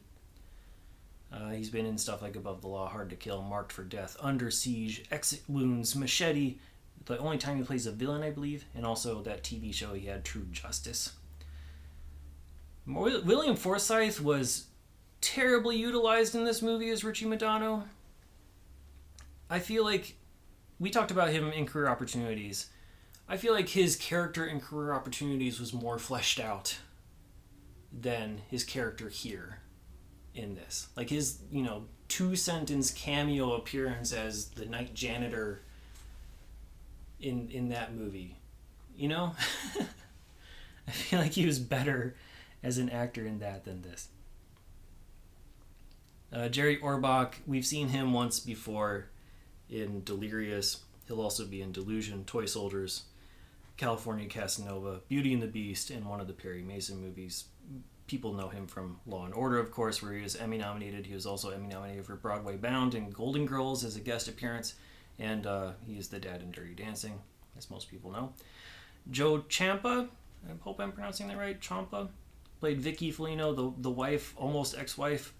He's been in stuff like Above the Law, Hard to Kill, Marked for Death, Under Siege, Exit Wounds, Machete, the only time he plays a villain, I believe, and also that TV show he had, True Justice. William Forsythe was terribly utilized in this movie as Richie Madonna. I feel like we talked about him in Career Opportunities. I feel like his character in Career Opportunities was more fleshed out than his character here in this. Like his, 2-sentence cameo appearance as the night janitor in that movie. I feel like he was better as an actor in that than this. Jerry Orbach, we've seen him once before in Delirious. He'll also be in Delusion, Toy Soldiers, California Casanova, Beauty and the Beast, and one of the Perry Mason movies. People know him from Law and Order, of course, where he was Emmy nominated. He was also Emmy nominated for Broadway Bound and Golden Girls as a guest appearance, and he is the dad in Dirty Dancing, as most people know. Joe Ciampa, I hope I'm pronouncing that right, Ciampa, played Vicky Foligno, the wife, almost ex-wife.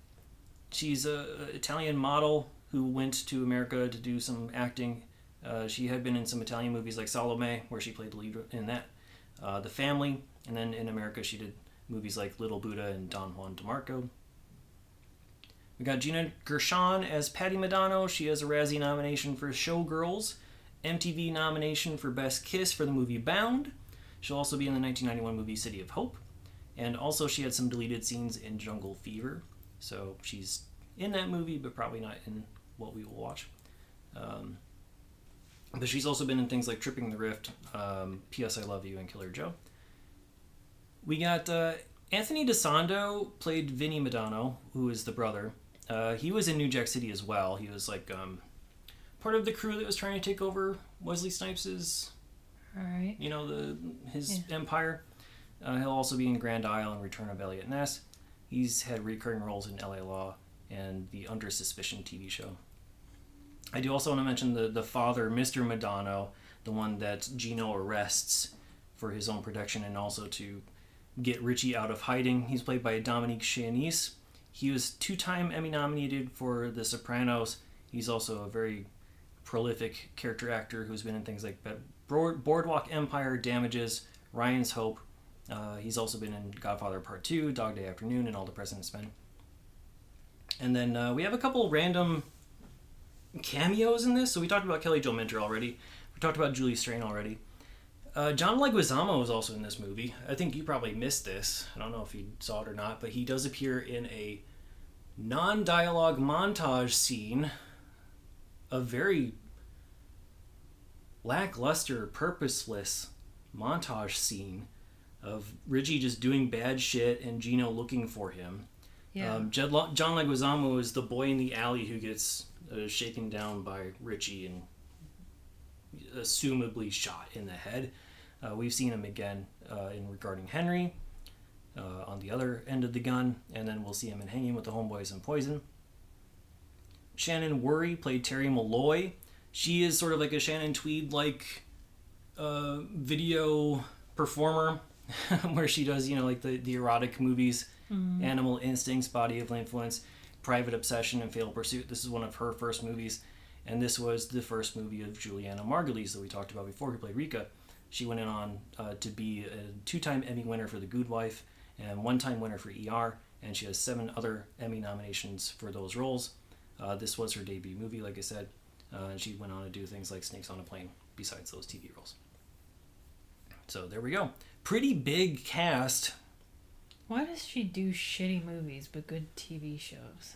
She's an Italian model who went to America to do some acting. She had been in some Italian movies like Salome, where she played the lead in that. The Family, and then in America she did movies like Little Buddha and Don Juan DeMarco. We got Gina Gershon as Patty Madonna. She has a Razzie nomination for Showgirls, MTV nomination for Best Kiss for the movie Bound. She'll also be in the 1991 movie City of Hope. And also she had some deleted scenes in Jungle Fever. So she's in that movie, but probably not in what we will watch. But she's also been in things like Tripping the Rift, P.S. I Love You, and Killer Joe. We got Anthony DeSando played Vinny Madonna, who is the brother. He was in New Jack City as well. He was like part of the crew that was trying to take over Wesley Snipes' his empire. He'll also be in Grand Isle and Return of Elliot Ness. He's had recurring roles in LA Law and the Under Suspicion TV show. I do also want to mention the father, Mr. Madonna, the one that Gino arrests for his own protection and also to get Richie out of hiding. He's played by Dominique Chianese. He was 2-time Emmy nominated for The Sopranos. He's also a very prolific character actor who's been in things like Boardwalk Empire, Damages, Ryan's Hope. He's also been in Godfather Part 2, Dog Day Afternoon, and All the President's Men. And then we have a couple random cameos in this. So we talked about Kelly Jo Minter already. We talked about Julie Strain already. John Leguizamo is also in this movie. I think you probably missed this. I don't know if you saw it or not, but he does appear in a non-dialogue montage scene. A very lackluster, purposeless montage scene of Richie just doing bad shit and Gino looking for him. Yeah. John Leguizamo is the boy in the alley who gets shaken down by Richie and assumably shot in the head. We've seen him again in Regarding Henry on the other end of the gun, and then we'll see him in Hanging with the Homeboys and Poison. Shannon Worry played Terry Malloy. She is sort of like a Shannon Tweed-like video performer where she does, like the erotic movies, Animal Instincts, Body of Influence, Private Obsession, and Fatal Pursuit. This is one of her first movies, and this was the first movie of Juliana Margulies that we talked about before, who played Rika. She went on to be a 2-time Emmy winner for The Good Wife and 1-time winner for ER, and she has 7 other Emmy nominations for those roles. This was her debut movie, like I said, and she went on to do things like Snakes on a Plane besides those TV roles. So there we go. Pretty big cast. Why does she do shitty movies but good TV shows?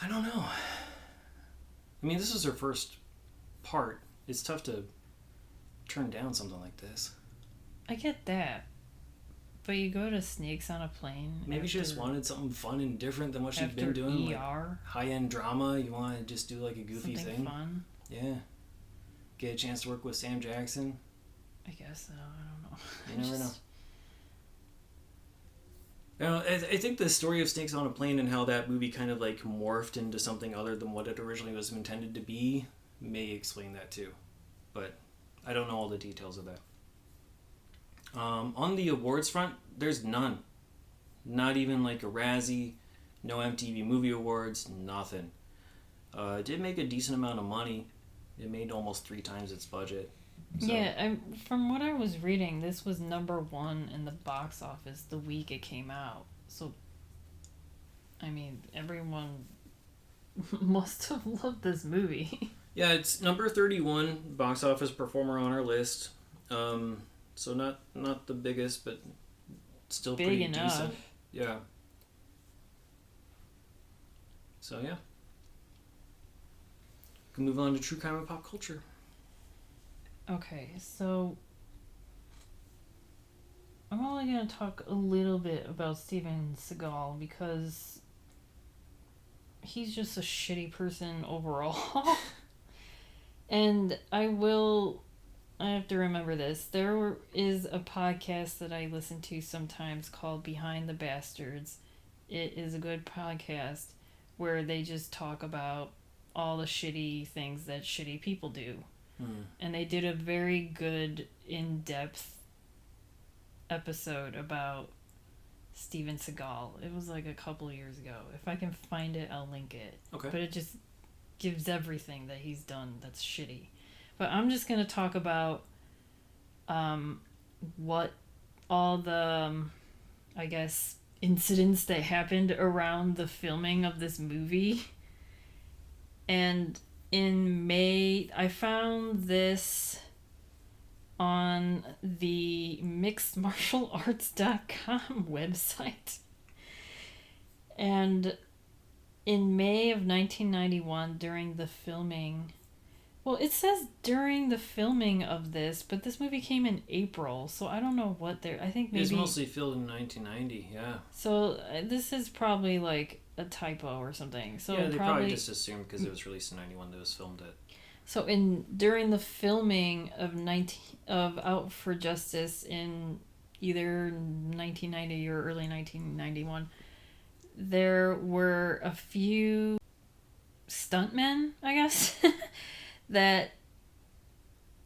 I don't know. I mean, this is her first part. It's tough to turn down something like this. I get that. But you go to Snakes on a Plane. Maybe she just wanted something fun and different than what she'd been doing. ER. Like high-end drama. You want to just do like a goofy something thing. Fun. Yeah. Get a chance to work with Sam Jackson. I guess so. I don't know. You never know. I think the story of Snakes on a Plane and how that movie kind of like morphed into something other than what it originally was intended to be may explain that too. But I don't know all the details of that. On the awards front, there's none. Not even like a Razzie, no MTV Movie Awards, nothing. It did make a decent amount of money. It made almost 3 times its budget. So. Yeah, from what I was reading, this was #1 in the box office the week it came out. So, I mean, everyone must have loved this movie. Yeah, it's number 31 box office performer on our list. So not the biggest, but still big pretty enough. decent. Yeah. So yeah. We can move on to true crime and pop culture. Okay, so I'm only going to talk a little bit about Steven Seagal because he's just a shitty person overall. And I have to remember this. There is a podcast that I listen to sometimes called Behind the Bastards. It is a good podcast where they just talk about all the shitty things that shitty people do. And they did a very good in-depth episode about Steven Seagal. It was like a couple of years ago. If I can find it, I'll link it. Okay. But it just gives everything that he's done that's shitty. But I'm just going to talk about what all the, I guess, incidents that happened around the filming of this movie. And in May, I found this on the mixedmartialarts.com website. And in May of 1991, during the filming... Well, it says during the filming of this, but this movie came in April, so I don't know what they're... I think maybe... It's mostly filmed in 1990, yeah. So this is probably like a typo or something. So yeah, they probably just assumed because it was released in 91 that it was filmed at... So during the filming of Out for Justice in either 1990 or early 1991, there were a few stuntmen, I guess, that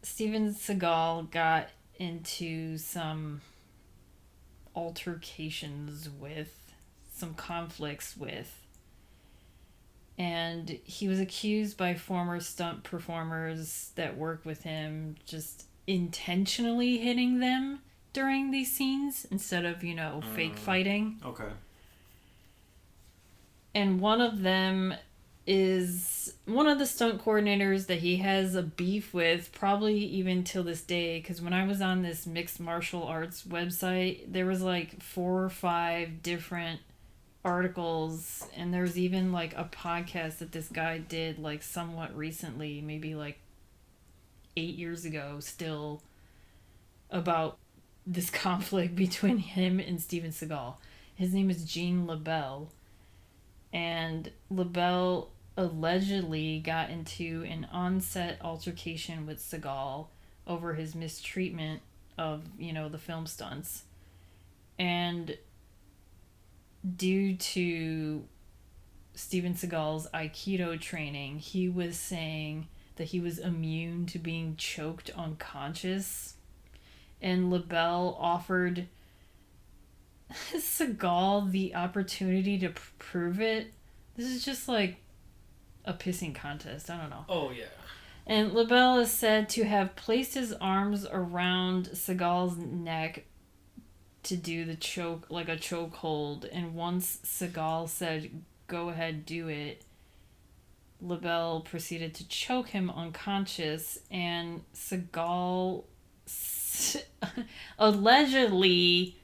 Steven Seagal got into some altercations with some conflicts with. And he was accused by former stunt performers that worked with him just intentionally hitting them during these scenes instead of, fake fighting. Okay. And one of them is one of the stunt coordinators that he has a beef with, probably even till this day, because when I was on this mixed martial arts website, there was like 4 or 5 different articles, and there's even like a podcast that this guy did like somewhat recently, maybe like 8 years ago still, about this conflict between him and Steven Seagal. His name is Gene LaBelle, and LaBelle allegedly got into an on-set altercation with Seagal over his mistreatment of, the film stunts. And due to Steven Seagal's Aikido training, he was saying that he was immune to being choked unconscious. And LaBelle offered Seagal the opportunity to prove it. This is just like a pissing contest. I don't know. Oh, yeah. And LaBelle is said to have placed his arms around Seagal's neck to do the choke, like a chokehold. And once Seagal said, "Go ahead, do it," LaBelle proceeded to choke him unconscious. And Seagal allegedly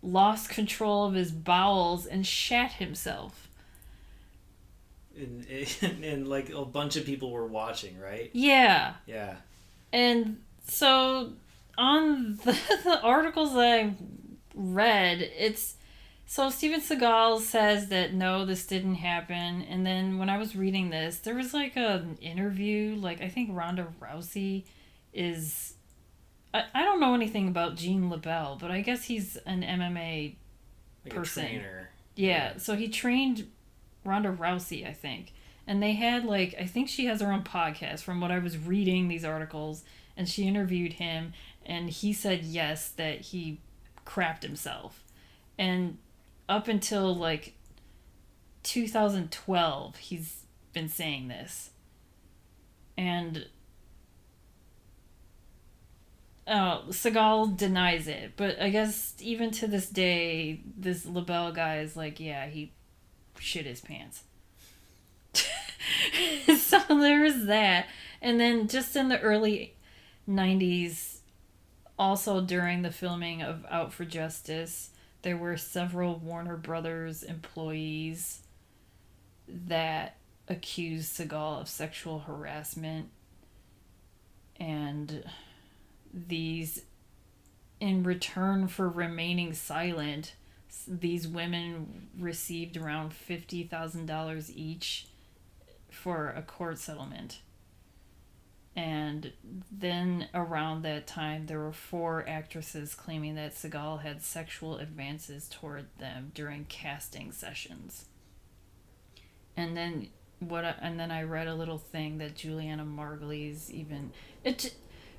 lost control of his bowels and shat himself. And like a bunch of people were watching, right? Yeah. Yeah. And so on the articles that I read, it's so Steven Seagal says that no, this didn't happen. And then when I was reading this, there was like an interview, like I think Ronda Rousey is, I don't know anything about Gene LaBelle, but I guess he's an MMA like person. A trainer. Yeah, so he trained Ronda Rousey, I think. And they had like, I think she has her own podcast from what I was reading these articles, and she interviewed him, and he said yes, that he crapped himself. And up until like 2012, he's been saying this. And Seagal denies it, but I guess even to this day, this LaBelle guy is like, yeah, he shit his pants. So there was that. And then just in the early 90s, also during the filming of Out for Justice, there were several Warner Brothers employees that accused Seagal of sexual harassment. And these, in return for remaining silent, these women received around $50,000 each for a court settlement. And then around that time, there were 4 actresses claiming that Seagal had sexual advances toward them during casting sessions. And then I read a little thing that Juliana Margulies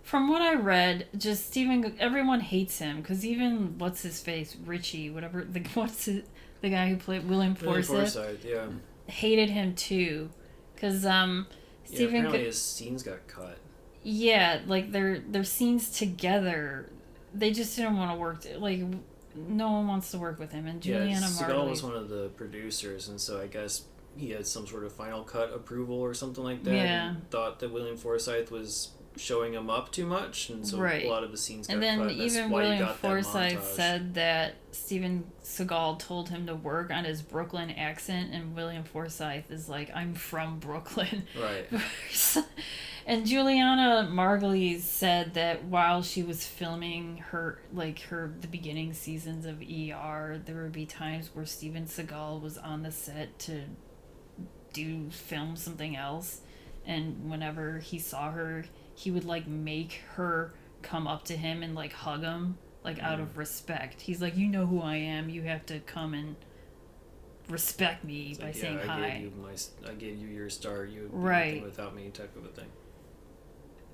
from what I read, just everyone hates him, because even what's his face, Richie, whatever, the guy who played William Forsythe, yeah, hated him too, because apparently his scenes got cut. Yeah, like their scenes together, they just didn't want to work. No one wants to work with him. And Juliana Margulies, Seagal was one of the producers, and so I guess he had some sort of final cut approval or something like that. Yeah. And thought that William Forsythe was showing him up too much, and so right. A lot of the scenes got cut. And then cut. even William Forsythe said that Steven Seagal told him to work on his Brooklyn accent, and William Forsythe is like, "I'm from Brooklyn." Right. And Juliana Margulies said that while she was filming the beginning seasons of ER, there would be times where Steven Seagal was on the set to film something else, and whenever he saw her, he would like make her come up to him and like hug him, like out of respect. He's like, "You know who I am, you have to come and respect me by saying hi. I gave you your star, you would be nothing without me," type of a thing.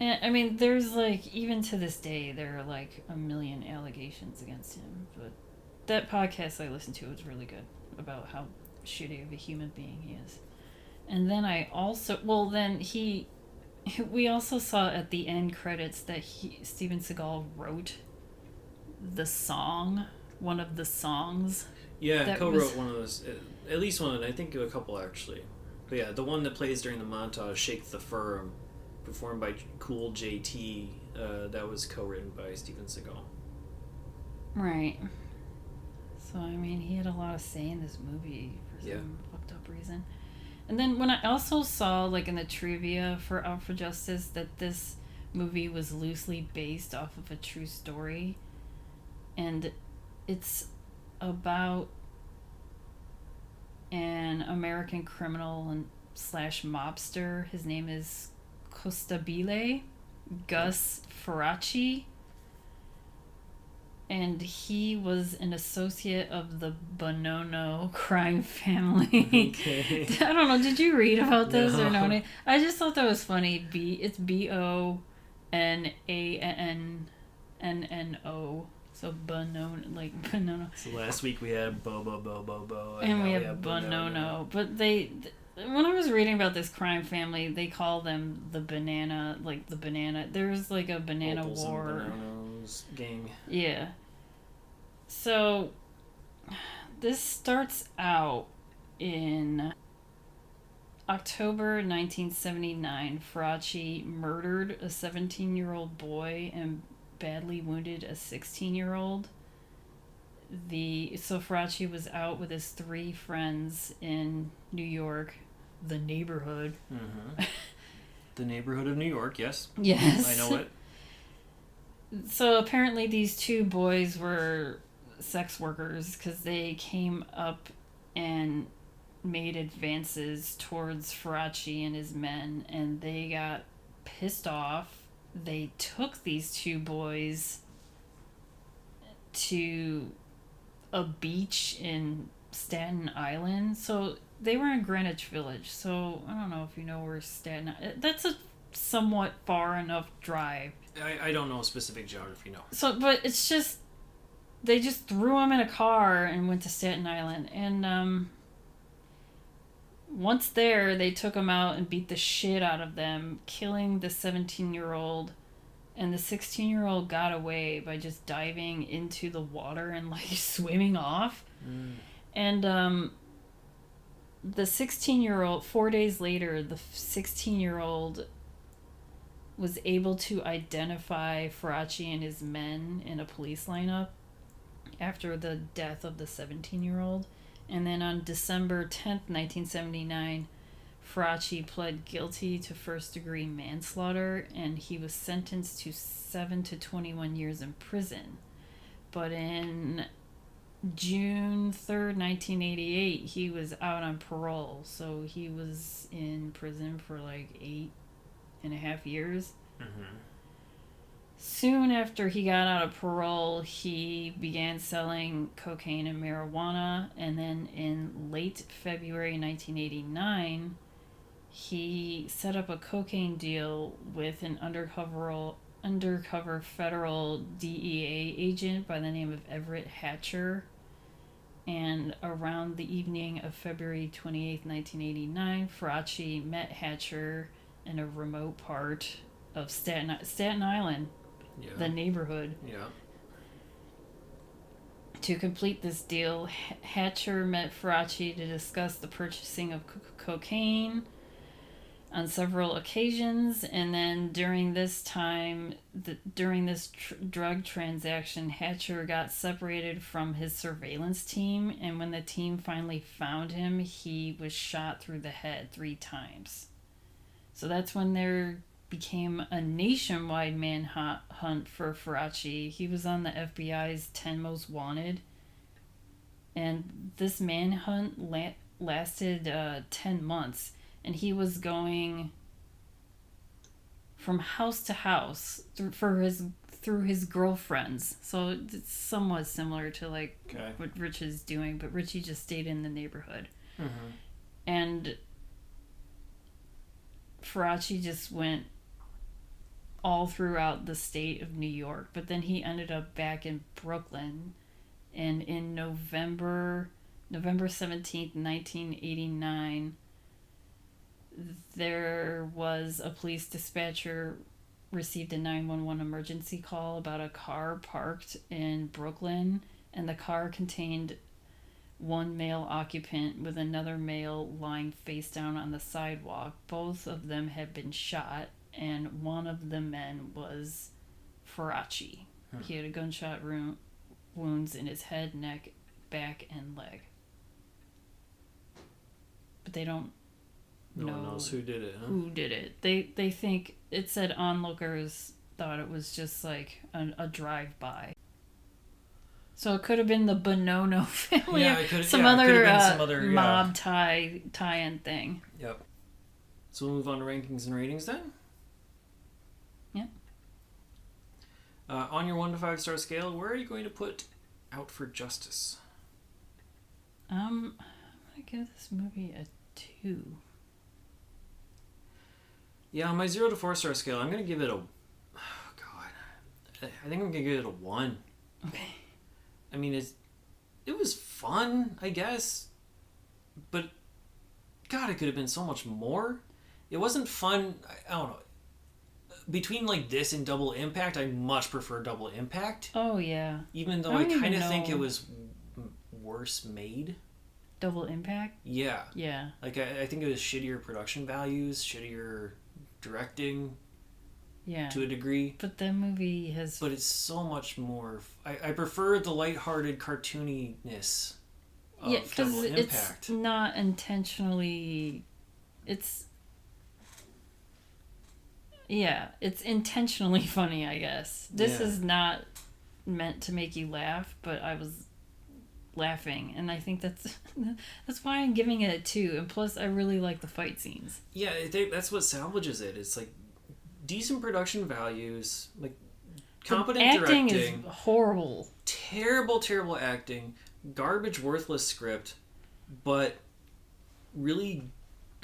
And I mean, there's like, even to this day, there are like a million allegations against him, but that podcast I listened to was really good about how shitty of a human being he is. And then we also saw at the end credits that Steven Seagal wrote the song, one of the songs. Yeah, co-wrote one of those, at least one, I think a couple actually. But yeah, the one that plays during the montage, Shake the Firm, performed by Cool JT, that was co-written by Steven Seagal. Right. So, I mean, he had a lot of say in this movie for some fucked up reason. And then when I also saw, like, in the trivia for Out for Justice, that this movie was loosely based off of a true story. And it's about an American criminal and / mobster. His name is Costabile Gus Faraci. And he was an associate of the Bonono crime family. Okay. I don't know. Did you read about this or No? no? I just thought that was funny. It's Bonanno. So Bonono, like Bonono. So last week we had Bo. And we have Bonono. But when I was reading about this crime family, they call them the banana. There's like a banana Opals war. and Bananas gang. Yeah. So, this starts out in October 1979. Faraci murdered a 17-year-old boy and badly wounded a 16-year-old. So Faraci was out with his 3 friends in New York, the neighborhood. Mm-hmm. The neighborhood of New York, yes. Yes. I know it. So apparently these 2 boys were sex workers because they came up and made advances towards Faraci and his men, and they got pissed off. They took these 2 boys to a beach in Staten Island. So they were in Greenwich Village. So I don't know if you know where Staten Island. That's a somewhat far enough drive. I don't know specific geography, no. So, but it's just, they just threw him in a car and went to Staten Island. And once there, they took him out and beat the shit out of them, killing the 17-year-old. And the 16-year-old got away by just diving into the water and, like, swimming off. Mm. And the 16-year-old, 4 days later, the 16-year-old was able to identify Faraci and his men in a police lineup after the death of the 17-year-old. And then on December 10th, 1979, Faraci pled guilty to first-degree manslaughter, and he was sentenced to 7 to 21 years in prison. But in June 3rd, 1988, he was out on parole, so he was in prison for like 8.5 years. Mm-hmm. Soon after he got out of parole, he began selling cocaine and marijuana, and then in late February 1989, he set up a cocaine deal with an undercover federal DEA agent by the name of Everett Hatcher. And around the evening of February 28th, 1989, Faraci met Hatcher in a remote part of Staten Island, the neighborhood. Yeah. To complete this deal, Hatcher met Faraci to discuss the purchasing of cocaine on several occasions, and then during this time, drug transaction, Hatcher got separated from his surveillance team, and when the team finally found him, he was shot through the head 3 times. So that's when there became a nationwide manhunt for Faraci. He was on the FBI's 10 Most Wanted, and this manhunt lasted 10 months. And he was going from house to house through his girlfriends. So it's somewhat similar to like what Rich is doing, but Richie just stayed in the neighborhood. Mm-hmm. And Faraci just went all throughout the state of New York, but then he ended up back in Brooklyn. And in November 17th, 1989, there was a police dispatcher received a 911 emergency call about a car parked in Brooklyn, and the car contained one male occupant with another male lying face down on the sidewalk. Both of them had been shot, and one of the men was Forsythe. He had a gunshot wounds in his head, neck, back, and leg. But they don't know no one knows who did it. Huh? Who did it? They think it said onlookers thought it was just like a drive-by. So it could have been the Bonono family, yeah, some other mob tie-in thing. Yep. So we'll move on to rankings and ratings then. Yeah. On your 1 to 5 star scale, where are you going to put Out for Justice? I'm gonna give this movie a 2. Yeah, on my 0 to 4 star scale, I'm gonna give it a. Oh God, I think I'm gonna give it a 1. Okay. I mean, it was fun, I guess, but God, it could have been so much more. It wasn't fun. I don't know. Between like this and Double Impact, I much prefer Double Impact. Oh yeah. Even though I kind of think it was worse made. Double Impact? Yeah. Yeah. Like I think it was shittier production values, shittier directing. Yeah. To a degree. But that movie has... But it's so much more... I prefer the lighthearted cartooniness of Double Impact. It's not intentionally... It's intentionally funny, I guess. This is not meant to make you laugh, but I was laughing, and I think that's why I'm giving it a 2. And plus, I really like the fight scenes. Yeah, that's what salvages it. It's like decent production values, like competent acting directing. Is horrible. Terrible acting. Garbage, worthless script, but really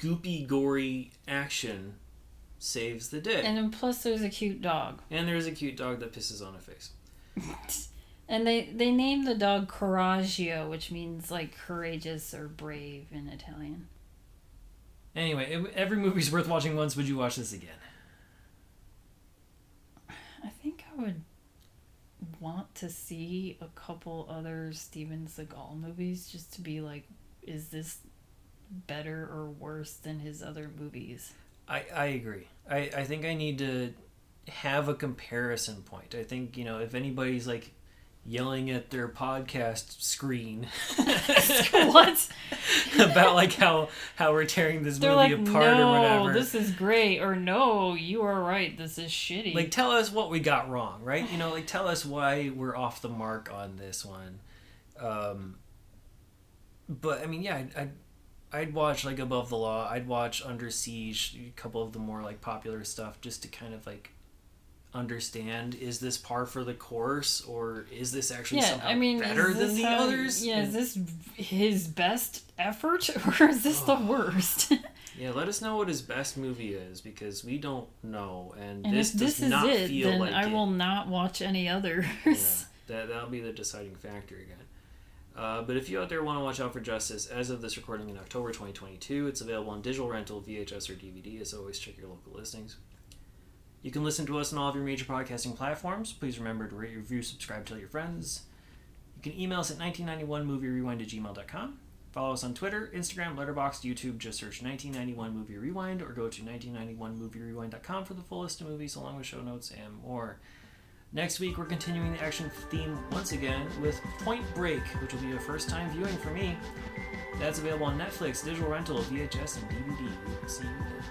goopy, gory action saves the day. And then plus there's a cute dog. And there's a cute dog that pisses on a face. And they named the dog Coraggio, which means like courageous or brave in Italian. Anyway, every movie's worth watching once. Would you watch this again? I think I would want to see a couple other Steven Seagal movies just to be like, is this better or worse than his other movies? I agree. I think I need to have a comparison point. I think, if anybody's like yelling at their podcast screen what about like how we're tearing this They're movie like, apart no, or whatever, this is great, or no, you are right, this is shitty. like tell us what we got wrong, right? Like tell us why we're off the mark on this one. But I mean, yeah, I'd watch like Above the Law. I'd watch Under Siege, a couple of the more like popular stuff, just to kind of like understand, is this par for the course, or is this actually somehow better than the others? Yeah, is this his best effort, or is this the worst? Yeah, let us know what his best movie is, because we don't know, and if this is not it, feel then like I will not watch any others. Yeah, that'll be the deciding factor again. But if you out there want to watch Out for Justice, as of this recording in October 2022, it's available on digital rental, VHS, or DVD. As always, check your local listings. You can listen to us on all of your major podcasting platforms. Please remember to rate, review, subscribe, tell your friends. You can email us at 1991movierewind@gmail.com. Follow us on Twitter, Instagram, Letterboxd, YouTube. Just search 1991 Movie Rewind, or go to 1991movierewind.com for the full list of movies, along with show notes and more. Next week, we're continuing the action theme once again with Point Break, which will be a first-time viewing for me. That's available on Netflix, digital rental, VHS, and DVD. We will see you then.